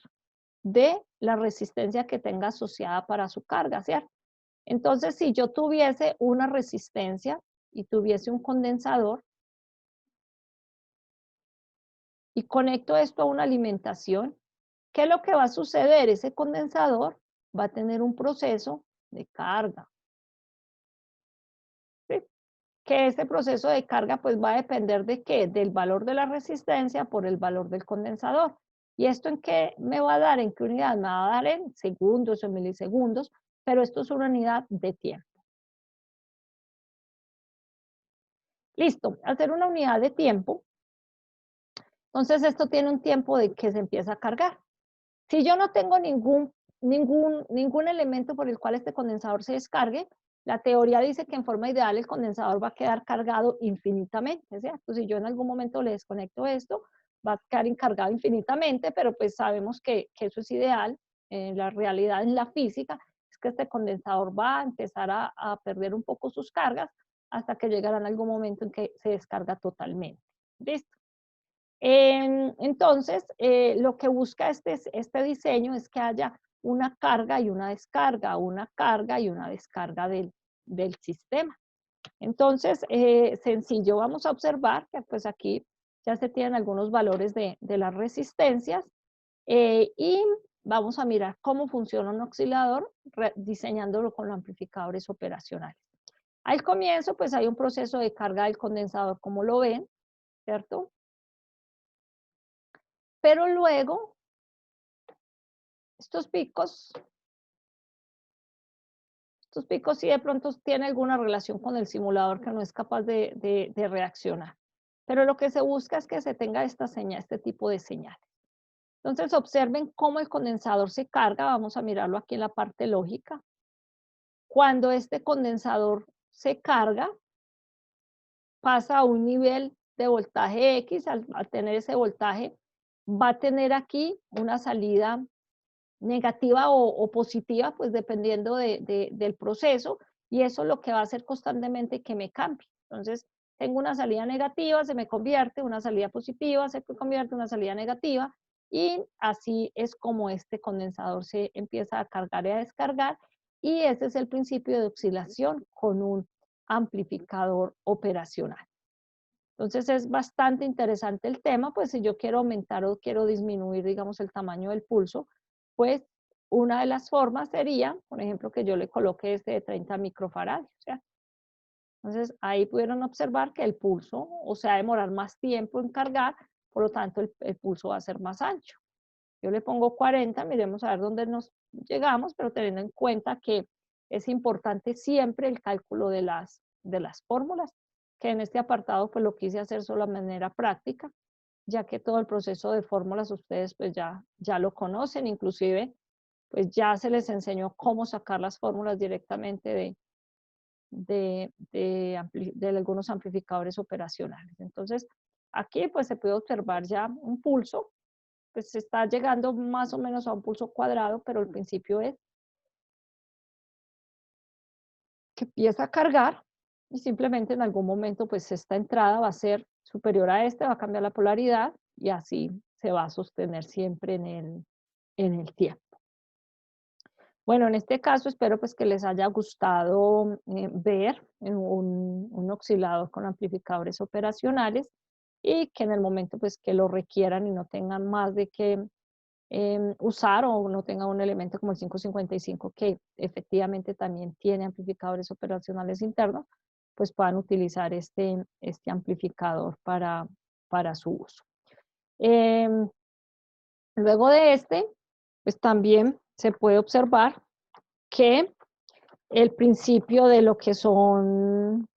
de la resistencia que tenga asociada para su carga, ¿cierto? Entonces, si yo tuviese una resistencia y tuviese un condensador y conecto esto a una alimentación, ¿qué es lo que va a suceder? Ese condensador va a tener un proceso de carga. ¿Sí? Que ese proceso de carga pues va a depender de qué? Del valor de la resistencia por el valor del condensador. ¿Y esto en qué me va a dar? ¿En qué unidad? Me va a dar en segundos o milisegundos, pero esto es una unidad de tiempo. Listo, al ser una unidad de tiempo, entonces esto tiene un tiempo de que se empieza a cargar. Si yo no tengo ningún elemento por el cual este condensador se descargue, la teoría dice que en forma ideal el condensador va a quedar cargado infinitamente, ¿cierto? Si yo en algún momento le desconecto esto, va a quedar encargado infinitamente, pero pues sabemos que eso es ideal. La realidad en la física es que este condensador va a empezar a perder un poco sus cargas hasta que llegará en algún momento en que se descarga totalmente. ¿Listo? Entonces, lo que busca este diseño es que haya una carga y una descarga, una carga y una descarga del sistema. Entonces, sencillo, vamos a observar que pues aquí ya se tienen algunos valores de las resistencias y vamos a mirar cómo funciona un oscilador diseñándolo con los amplificadores operacionales. Al comienzo, pues hay un proceso de carga del condensador, como lo ven, ¿cierto? Pero luego, estos picos sí de pronto tienen alguna relación con el simulador que no es capaz de reaccionar. Pero lo que se busca es que se tenga esta señal, este tipo de señales. Entonces observen cómo el condensador se carga. Vamos a mirarlo aquí en la parte lógica. Cuando este condensador se carga, pasa a un nivel de voltaje X. Al tener ese voltaje, va a tener aquí una salida negativa o positiva, pues dependiendo del proceso, y eso es lo que va a hacer constantemente que me cambie. Entonces, tengo una salida negativa, se me convierte, una salida positiva, se convierte en una salida negativa, y así es como este condensador se empieza a cargar y a descargar, y ese es el principio de oscilación con un amplificador operacional. Entonces es bastante interesante el tema, pues si yo quiero aumentar o quiero disminuir, digamos, el tamaño del pulso, pues una de las formas sería, por ejemplo, que yo le coloque este de 30 microfarads, ¿cierto? Entonces ahí pudieron observar que el pulso, o sea, demorar más tiempo en cargar, por lo tanto el pulso va a ser más ancho. Yo le pongo 40, miremos a ver dónde nos llegamos, pero teniendo en cuenta que es importante siempre el cálculo de las fórmulas, que en este apartado pues lo quise hacer solo de manera práctica, ya que todo el proceso de fórmulas ustedes pues ya lo conocen, inclusive pues ya se les enseñó cómo sacar las fórmulas directamente de algunos amplificadores operacionales. Entonces, aquí pues se puede observar ya un pulso, pues se está llegando más o menos a un pulso cuadrado, pero el principio es que empieza a cargar y simplemente en algún momento pues esta entrada va a ser superior a este, va a cambiar la polaridad y así se va a sostener siempre en el tiempo. Bueno, en este caso espero pues que les haya gustado ver un oscilador con amplificadores operacionales y que en el momento pues que lo requieran y no tengan más de que usar o no tenga un elemento como el 555 que efectivamente también tiene amplificadores operacionales internos, pues puedan utilizar este amplificador para su uso. Luego de pues también se puede observar que el principio de lo que son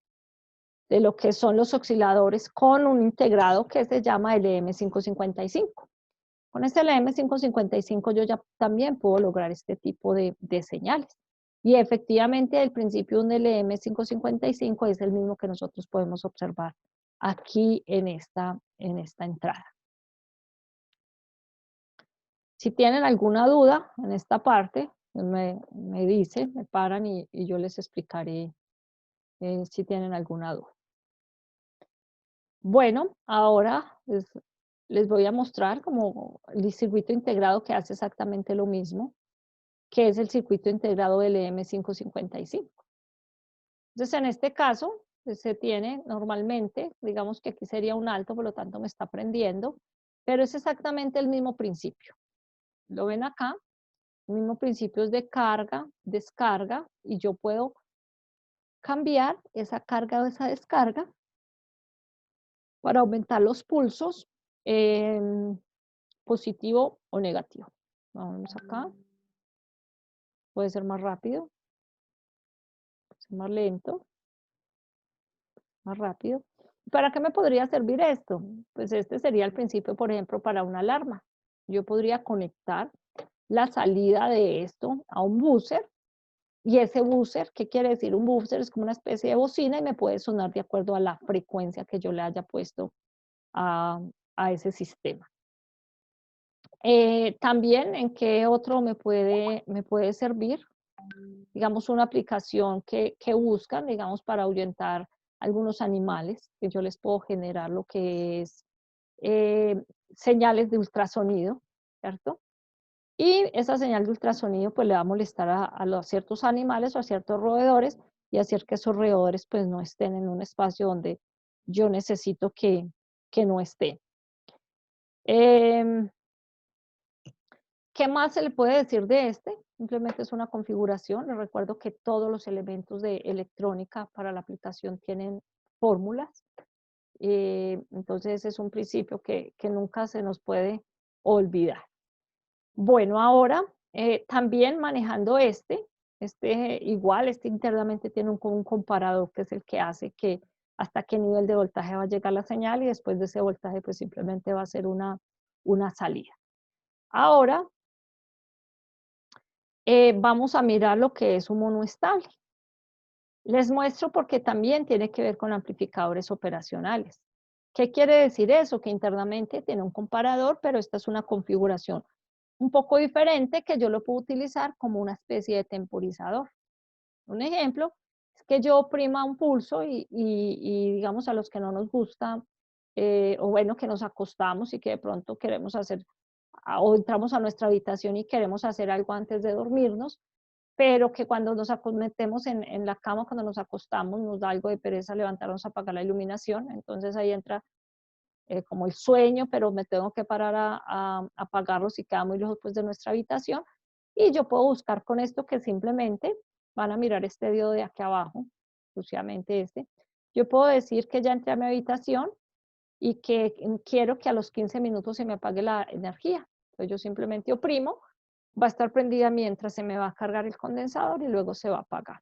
los osciladores con un integrado que se llama LM555. Con este LM555 yo ya también puedo lograr este tipo de señales. Y efectivamente el principio de un LM555 es el mismo que nosotros podemos observar aquí en esta entrada. Si tienen alguna duda en esta parte, pues me dicen, me paran y yo les explicaré si tienen alguna duda. Bueno, ahora les voy a mostrar como el circuito integrado que hace exactamente lo mismo, que es el circuito integrado del EM555. Entonces, en este caso, pues, se tiene normalmente, digamos que aquí sería un alto, por lo tanto me está prendiendo, pero es exactamente el mismo principio. ¿Lo ven acá? El mismo principio es de carga, descarga, y yo puedo cambiar esa carga o esa descarga para aumentar los pulsos, positivo o negativo. Vamos acá. Puede ser más rápido, puede ser más lento, más rápido. ¿Para qué me podría servir esto? Pues este sería el principio, por ejemplo, para una alarma. Yo podría conectar la salida de esto a un buzzer, y ese buzzer, ¿qué quiere decir? Un buzzer es como una especie de bocina y me puede sonar de acuerdo a la frecuencia que yo le haya puesto a, a ese sistema. También, ¿en qué otro me puede servir? Digamos, una aplicación que buscan, digamos, para ahuyentar algunos animales, que yo les puedo generar lo que es señales de ultrasonido, ¿cierto? Y esa señal de ultrasonido pues le va a molestar a los ciertos animales o a ciertos roedores y hacer que esos roedores pues no estén en un espacio donde yo necesito que no estén. Em, ¿Qué más se le puede decir de este? Simplemente es una configuración. Les recuerdo que todos los elementos de electrónica para la aplicación tienen fórmulas. Entonces es un principio que nunca se nos puede olvidar. Bueno, ahora también manejando igual, este internamente tiene un comparador que es el que hace que hasta qué nivel de voltaje va a llegar la señal y después de ese voltaje pues simplemente va a ser una salida. Ahora vamos a mirar lo que es un monoestable. Les muestro porque también tiene que ver con amplificadores operacionales. ¿Qué quiere decir eso? Que internamente tiene un comparador, pero esta es una configuración un poco diferente que yo lo puedo utilizar como una especie de temporizador. Un ejemplo es que yo oprima un pulso y digamos a los que no nos gusta, o bueno, que nos acostamos y que de pronto queremos hacer, o entramos a nuestra habitación y queremos hacer algo antes de dormirnos, pero que cuando nos metemos en la cama, cuando nos acostamos, nos da algo de pereza levantarnos a apagar la iluminación, entonces ahí entra como el sueño, pero me tengo que parar a apagarlo si queda muy lejos pues, de nuestra habitación. Y yo puedo buscar con esto que simplemente van a mirar este diodo de aquí abajo, exclusivamente este. Yo puedo decir que ya entré a mi habitación y que quiero que a los 15 minutos se me apague la energía. Entonces yo simplemente oprimo, va a estar prendida mientras se me va a cargar el condensador y luego se va a apagar.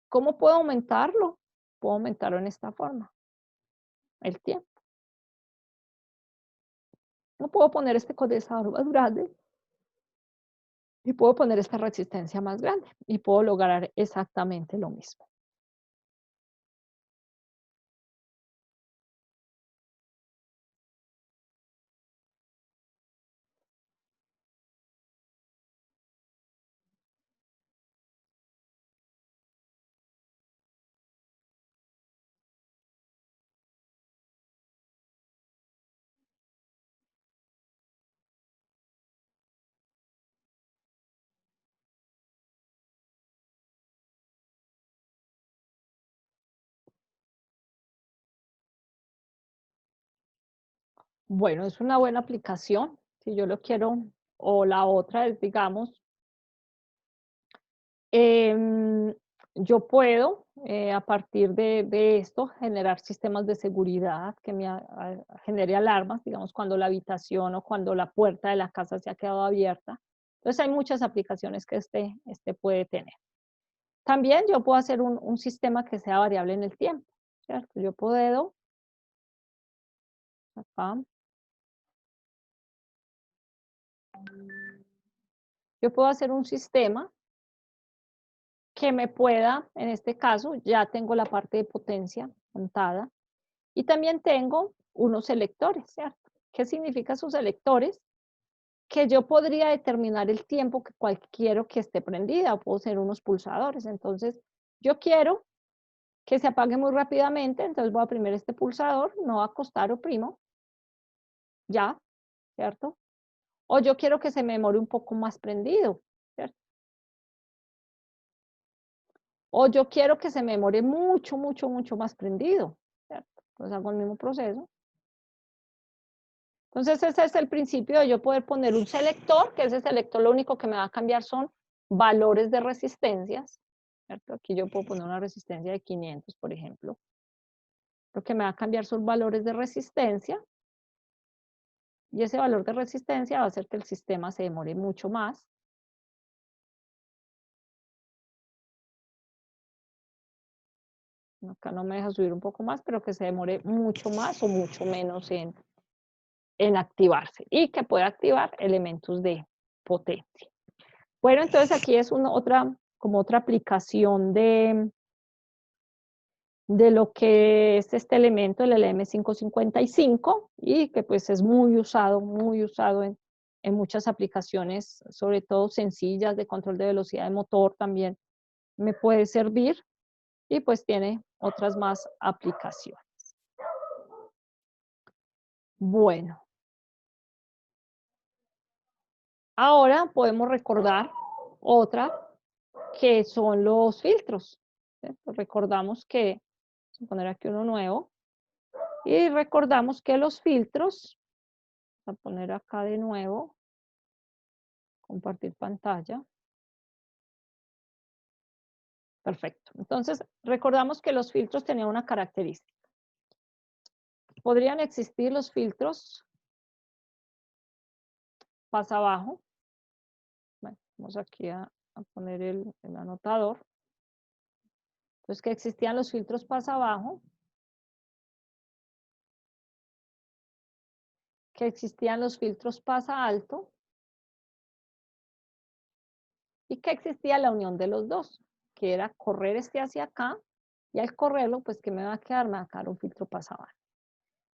¿Cómo puedo aumentarlo? Puedo aumentarlo en esta forma, el tiempo. No puedo poner este condensador más grande y puedo poner esta resistencia más grande y puedo lograr exactamente lo mismo. Bueno, es una buena aplicación. Si yo lo quiero, o la otra es, digamos, em, yo puedo, a partir de esto, generar sistemas de seguridad que me genere alarmas, digamos, cuando la habitación o cuando la puerta de la casa se ha quedado abierta. Entonces, hay muchas aplicaciones que este puede tener. También yo puedo hacer un sistema que sea variable en el tiempo, ¿cierto? Yo puedo, acá, yo puedo hacer un sistema que me pueda, en este caso, ya tengo la parte de potencia montada y también tengo unos selectores, ¿cierto? ¿Qué significan sus selectores? Que yo podría determinar el tiempo que quiero que esté prendida o puedo ser unos pulsadores. Entonces, yo quiero que se apague muy rápidamente, entonces voy a oprimir este pulsador, no va a costar, oprimo, ya, ¿cierto? O yo quiero que se me demore un poco más prendido, ¿cierto? O yo quiero que se me demore mucho, mucho, mucho más prendido, ¿cierto? Entonces hago el mismo proceso. Entonces ese es el principio de yo poder poner un selector, que ese selector lo único que me va a cambiar son valores de resistencias, ¿cierto? Aquí yo puedo poner una resistencia de 500, por ejemplo. Lo que me va a cambiar son valores de resistencia, y ese valor de resistencia va a hacer que el sistema se demore mucho más. Acá no me deja subir un poco más, pero que se demore mucho más o mucho menos en activarse y que pueda activar elementos de potencia. Bueno, entonces aquí es como otra aplicación de lo que es este elemento, el LM555, y que pues es muy usado en muchas aplicaciones, sobre todo sencillas de control de velocidad de motor también me puede servir y pues tiene otras más aplicaciones. Bueno, ahora podemos recordar otra que son los filtros. ¿Cierto? Recordamos que, vamos a poner aquí uno nuevo, y recordamos que los filtros, voy a poner acá de nuevo, compartir pantalla. Perfecto. Entonces, recordamos que los filtros tenían una característica. Podrían existir los filtros pasa abajo. Bueno, vamos aquí a poner el anotador. Entonces, que existían los filtros pasa abajo, que existían los filtros pasa alto y que existía la unión de los dos, que era correr este hacia acá y al correrlo, pues, ¿qué me va a quedar? Me va a quedar un filtro pasa abajo.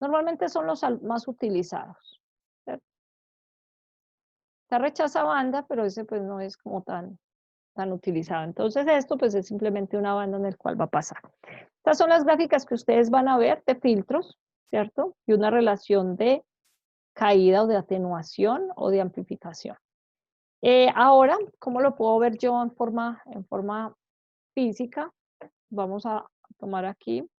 Normalmente son los más utilizados, ¿cierto? Está rechaza banda, pero ese pues no es como tan utilizado. Entonces esto pues es simplemente una banda en el cual va a pasar. Estas son las gráficas que ustedes van a ver de filtros, ¿cierto? Y una relación de caída o de atenuación o de amplificación. Ahora, ¿cómo lo puedo ver yo en forma física? Vamos a tomar aquí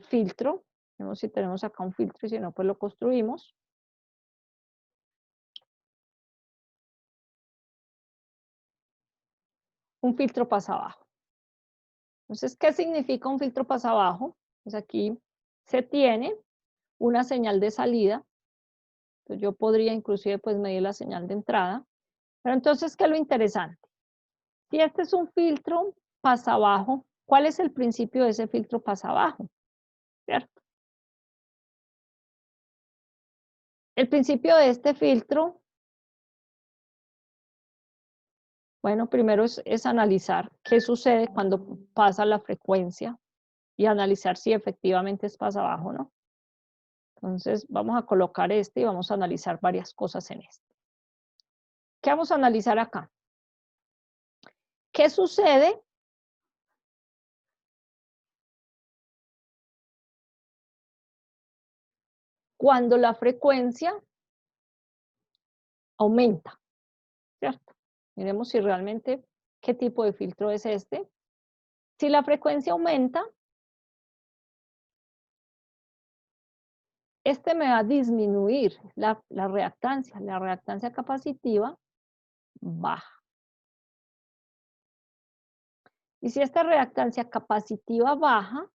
filtro. Vemos si tenemos acá un filtro y si no, pues lo construimos. Un filtro pasa abajo. Entonces, ¿qué significa un filtro pasa abajo? Pues aquí se tiene una señal de salida. Entonces yo podría inclusive pues medir la señal de entrada. Pero entonces, ¿qué es lo interesante? Si este es un filtro pasa abajo, ¿cuál es el principio de ese filtro pasa abajo? ¿Cierto? El principio de este filtro, bueno, primero es analizar qué sucede cuando pasa la frecuencia y analizar si efectivamente es pasa abajo, ¿no? Entonces vamos a colocar este y vamos a analizar varias cosas en este. ¿Qué vamos a analizar acá? ¿Qué sucede cuando la frecuencia aumenta? ¿Cierto? Miremos si realmente qué tipo de filtro es este. Si la frecuencia aumenta, este me va a disminuir la reactancia capacitiva baja. Y si esta reactancia capacitiva baja,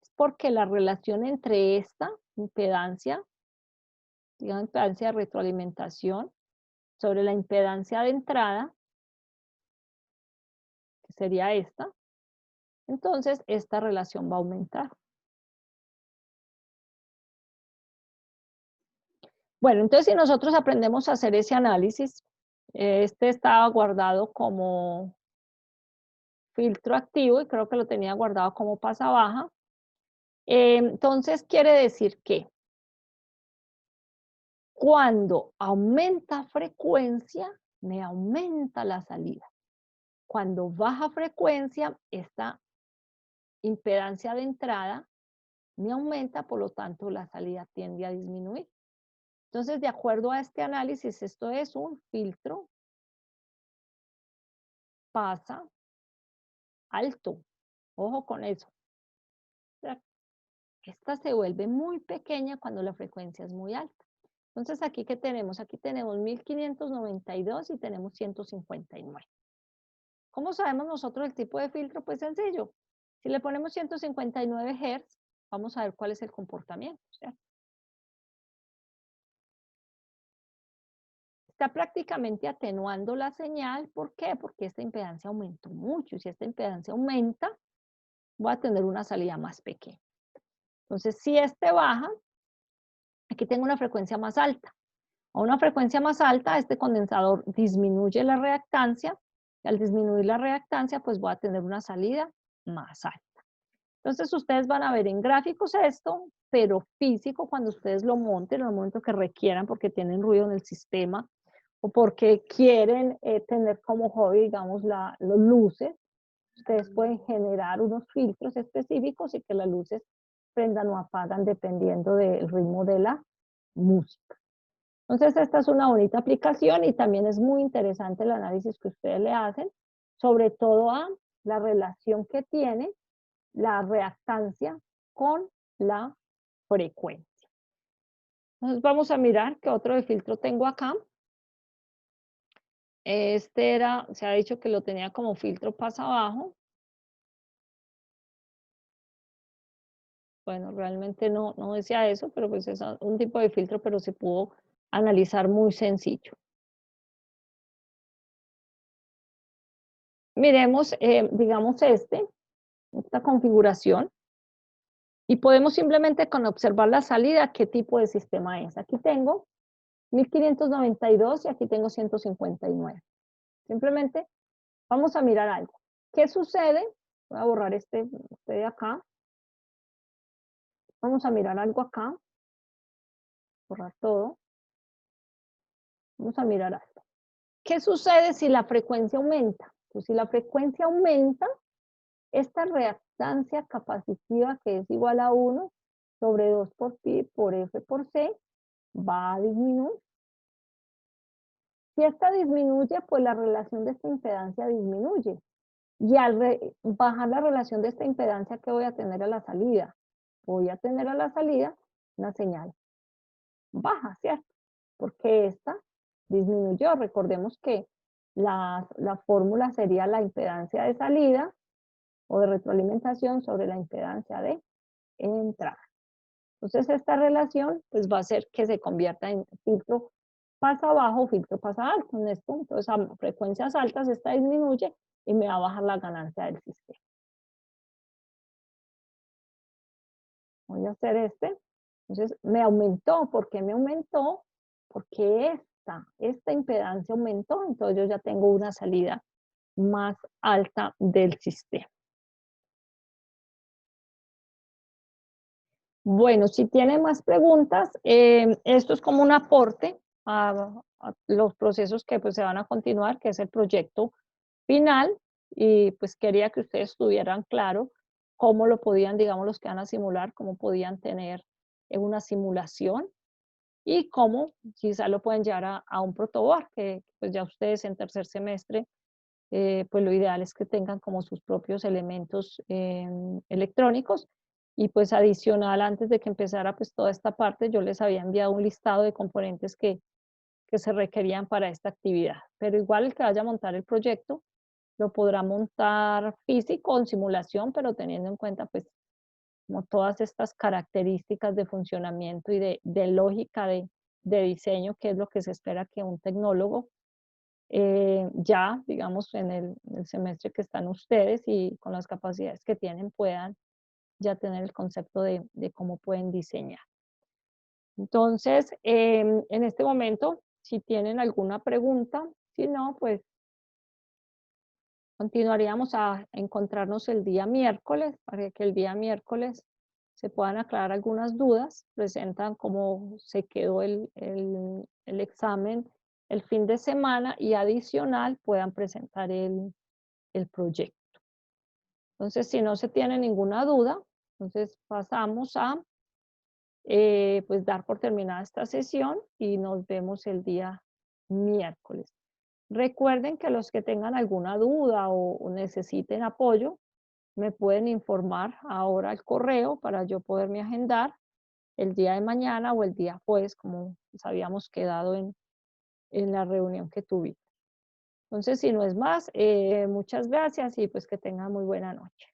es porque la relación entre esta impedancia, digamos impedancia de retroalimentación, sobre la impedancia de entrada, que sería esta, entonces esta relación va a aumentar. Bueno, entonces si nosotros aprendemos a hacer ese análisis, este estaba guardado como filtro activo y creo que lo tenía guardado como pasa baja. Entonces quiere decir que cuando aumenta frecuencia, me aumenta la salida. Cuando baja frecuencia, esta impedancia de entrada me aumenta, por lo tanto la salida tiende a disminuir. Entonces, de acuerdo a este análisis, esto es un filtro pasa alto. Ojo con eso. Esta se vuelve muy pequeña cuando la frecuencia es muy alta. Entonces, ¿aquí qué tenemos? Aquí tenemos 1592 y tenemos 159. ¿Cómo sabemos nosotros el tipo de filtro? Pues sencillo. Si le ponemos 159 Hz, vamos a ver cuál es el comportamiento, ¿cierto? Está prácticamente atenuando la señal. ¿Por qué? Porque esta impedancia aumentó mucho. Y si esta impedancia aumenta, voy a tener una salida más pequeña. Entonces, si este baja, aquí tengo una frecuencia más alta. A una frecuencia más alta, este condensador disminuye la reactancia. Y al disminuir la reactancia, pues voy a tener una salida más alta. Entonces, ustedes van a ver en gráficos esto, pero físico, cuando ustedes lo monten, en el momento que requieran, porque tienen ruido en el sistema, o porque quieren tener como hobby, digamos, los luces, ustedes pueden generar unos filtros específicos y que las luces prendan o apagan dependiendo del ritmo de la música. Entonces, esta es una bonita aplicación y también es muy interesante el análisis que ustedes le hacen, sobre todo a la relación que tiene la reactancia con la frecuencia. Entonces, vamos a mirar qué otro de filtro tengo acá. Este era, se ha dicho que lo tenía como filtro pasa abajo. Bueno, realmente no decía eso, pero pues es un tipo de filtro, pero se pudo analizar muy sencillo. Miremos, digamos, esta configuración, y podemos simplemente con observar la salida, qué tipo de sistema es. Aquí tengo 1592 y aquí tengo 159. Simplemente vamos a mirar algo. ¿Qué sucede? Voy a borrar este de acá. Vamos a mirar algo acá, borrar todo. Vamos a mirar algo. ¿Qué sucede si la frecuencia aumenta? Pues si la frecuencia aumenta, esta reactancia capacitiva, que es igual a 1 sobre 2 por pi por F por C, va a disminuir. Si esta disminuye, pues la relación de esta impedancia disminuye. Y al bajar la relación de esta impedancia, ¿qué voy a tener a la salida? Voy a tener a la salida una señal baja, ¿cierto? Porque esta disminuyó. Recordemos que la fórmula sería la impedancia de salida o de retroalimentación sobre la impedancia de entrada. Entonces esta relación pues va a hacer que se convierta en filtro pasa abajo, filtro pasa alto en esto. Entonces a frecuencias altas esta disminuye y me va a bajar la ganancia del sistema. Voy a hacer este. Entonces me aumentó. ¿Por qué me aumentó? Porque esta impedancia aumentó. Entonces yo ya tengo una salida más alta del sistema. Bueno, si tienen más preguntas, esto es como un aporte a los procesos que pues, se van a continuar, que es el proyecto final, y pues quería que ustedes tuvieran claro cómo lo podían, digamos, los que van a simular, cómo podían tener una simulación y cómo quizá lo pueden llevar a un protoboard, que pues ya ustedes en tercer semestre, pues lo ideal es que tengan como sus propios elementos electrónicos. Y pues adicional, antes de que empezara pues toda esta parte, yo les había enviado un listado de componentes que se requerían para esta actividad. Pero igual el que vaya a montar el proyecto lo podrá montar físico o en simulación, pero teniendo en cuenta pues como todas estas características de funcionamiento y de lógica de diseño, que es lo que se espera que un tecnólogo ya, digamos, en el semestre que están ustedes y con las capacidades que tienen, puedan ya tener el concepto de cómo pueden diseñar. Entonces, en este momento, si tienen alguna pregunta, si no, pues continuaríamos a encontrarnos el día miércoles, para que el día miércoles se puedan aclarar algunas dudas, presentan cómo se quedó el examen el fin de semana y adicional puedan presentar el proyecto. Entonces, si no se tiene ninguna duda, entonces pasamos a pues dar por terminada esta sesión y nos vemos el día miércoles. Recuerden que los que tengan alguna duda o necesiten apoyo, me pueden informar ahora al correo para yo poderme agendar el día de mañana o el día jueves, como nos habíamos quedado en la reunión que tuvimos. Entonces, si no es más, muchas gracias y pues que tengan muy buena noche.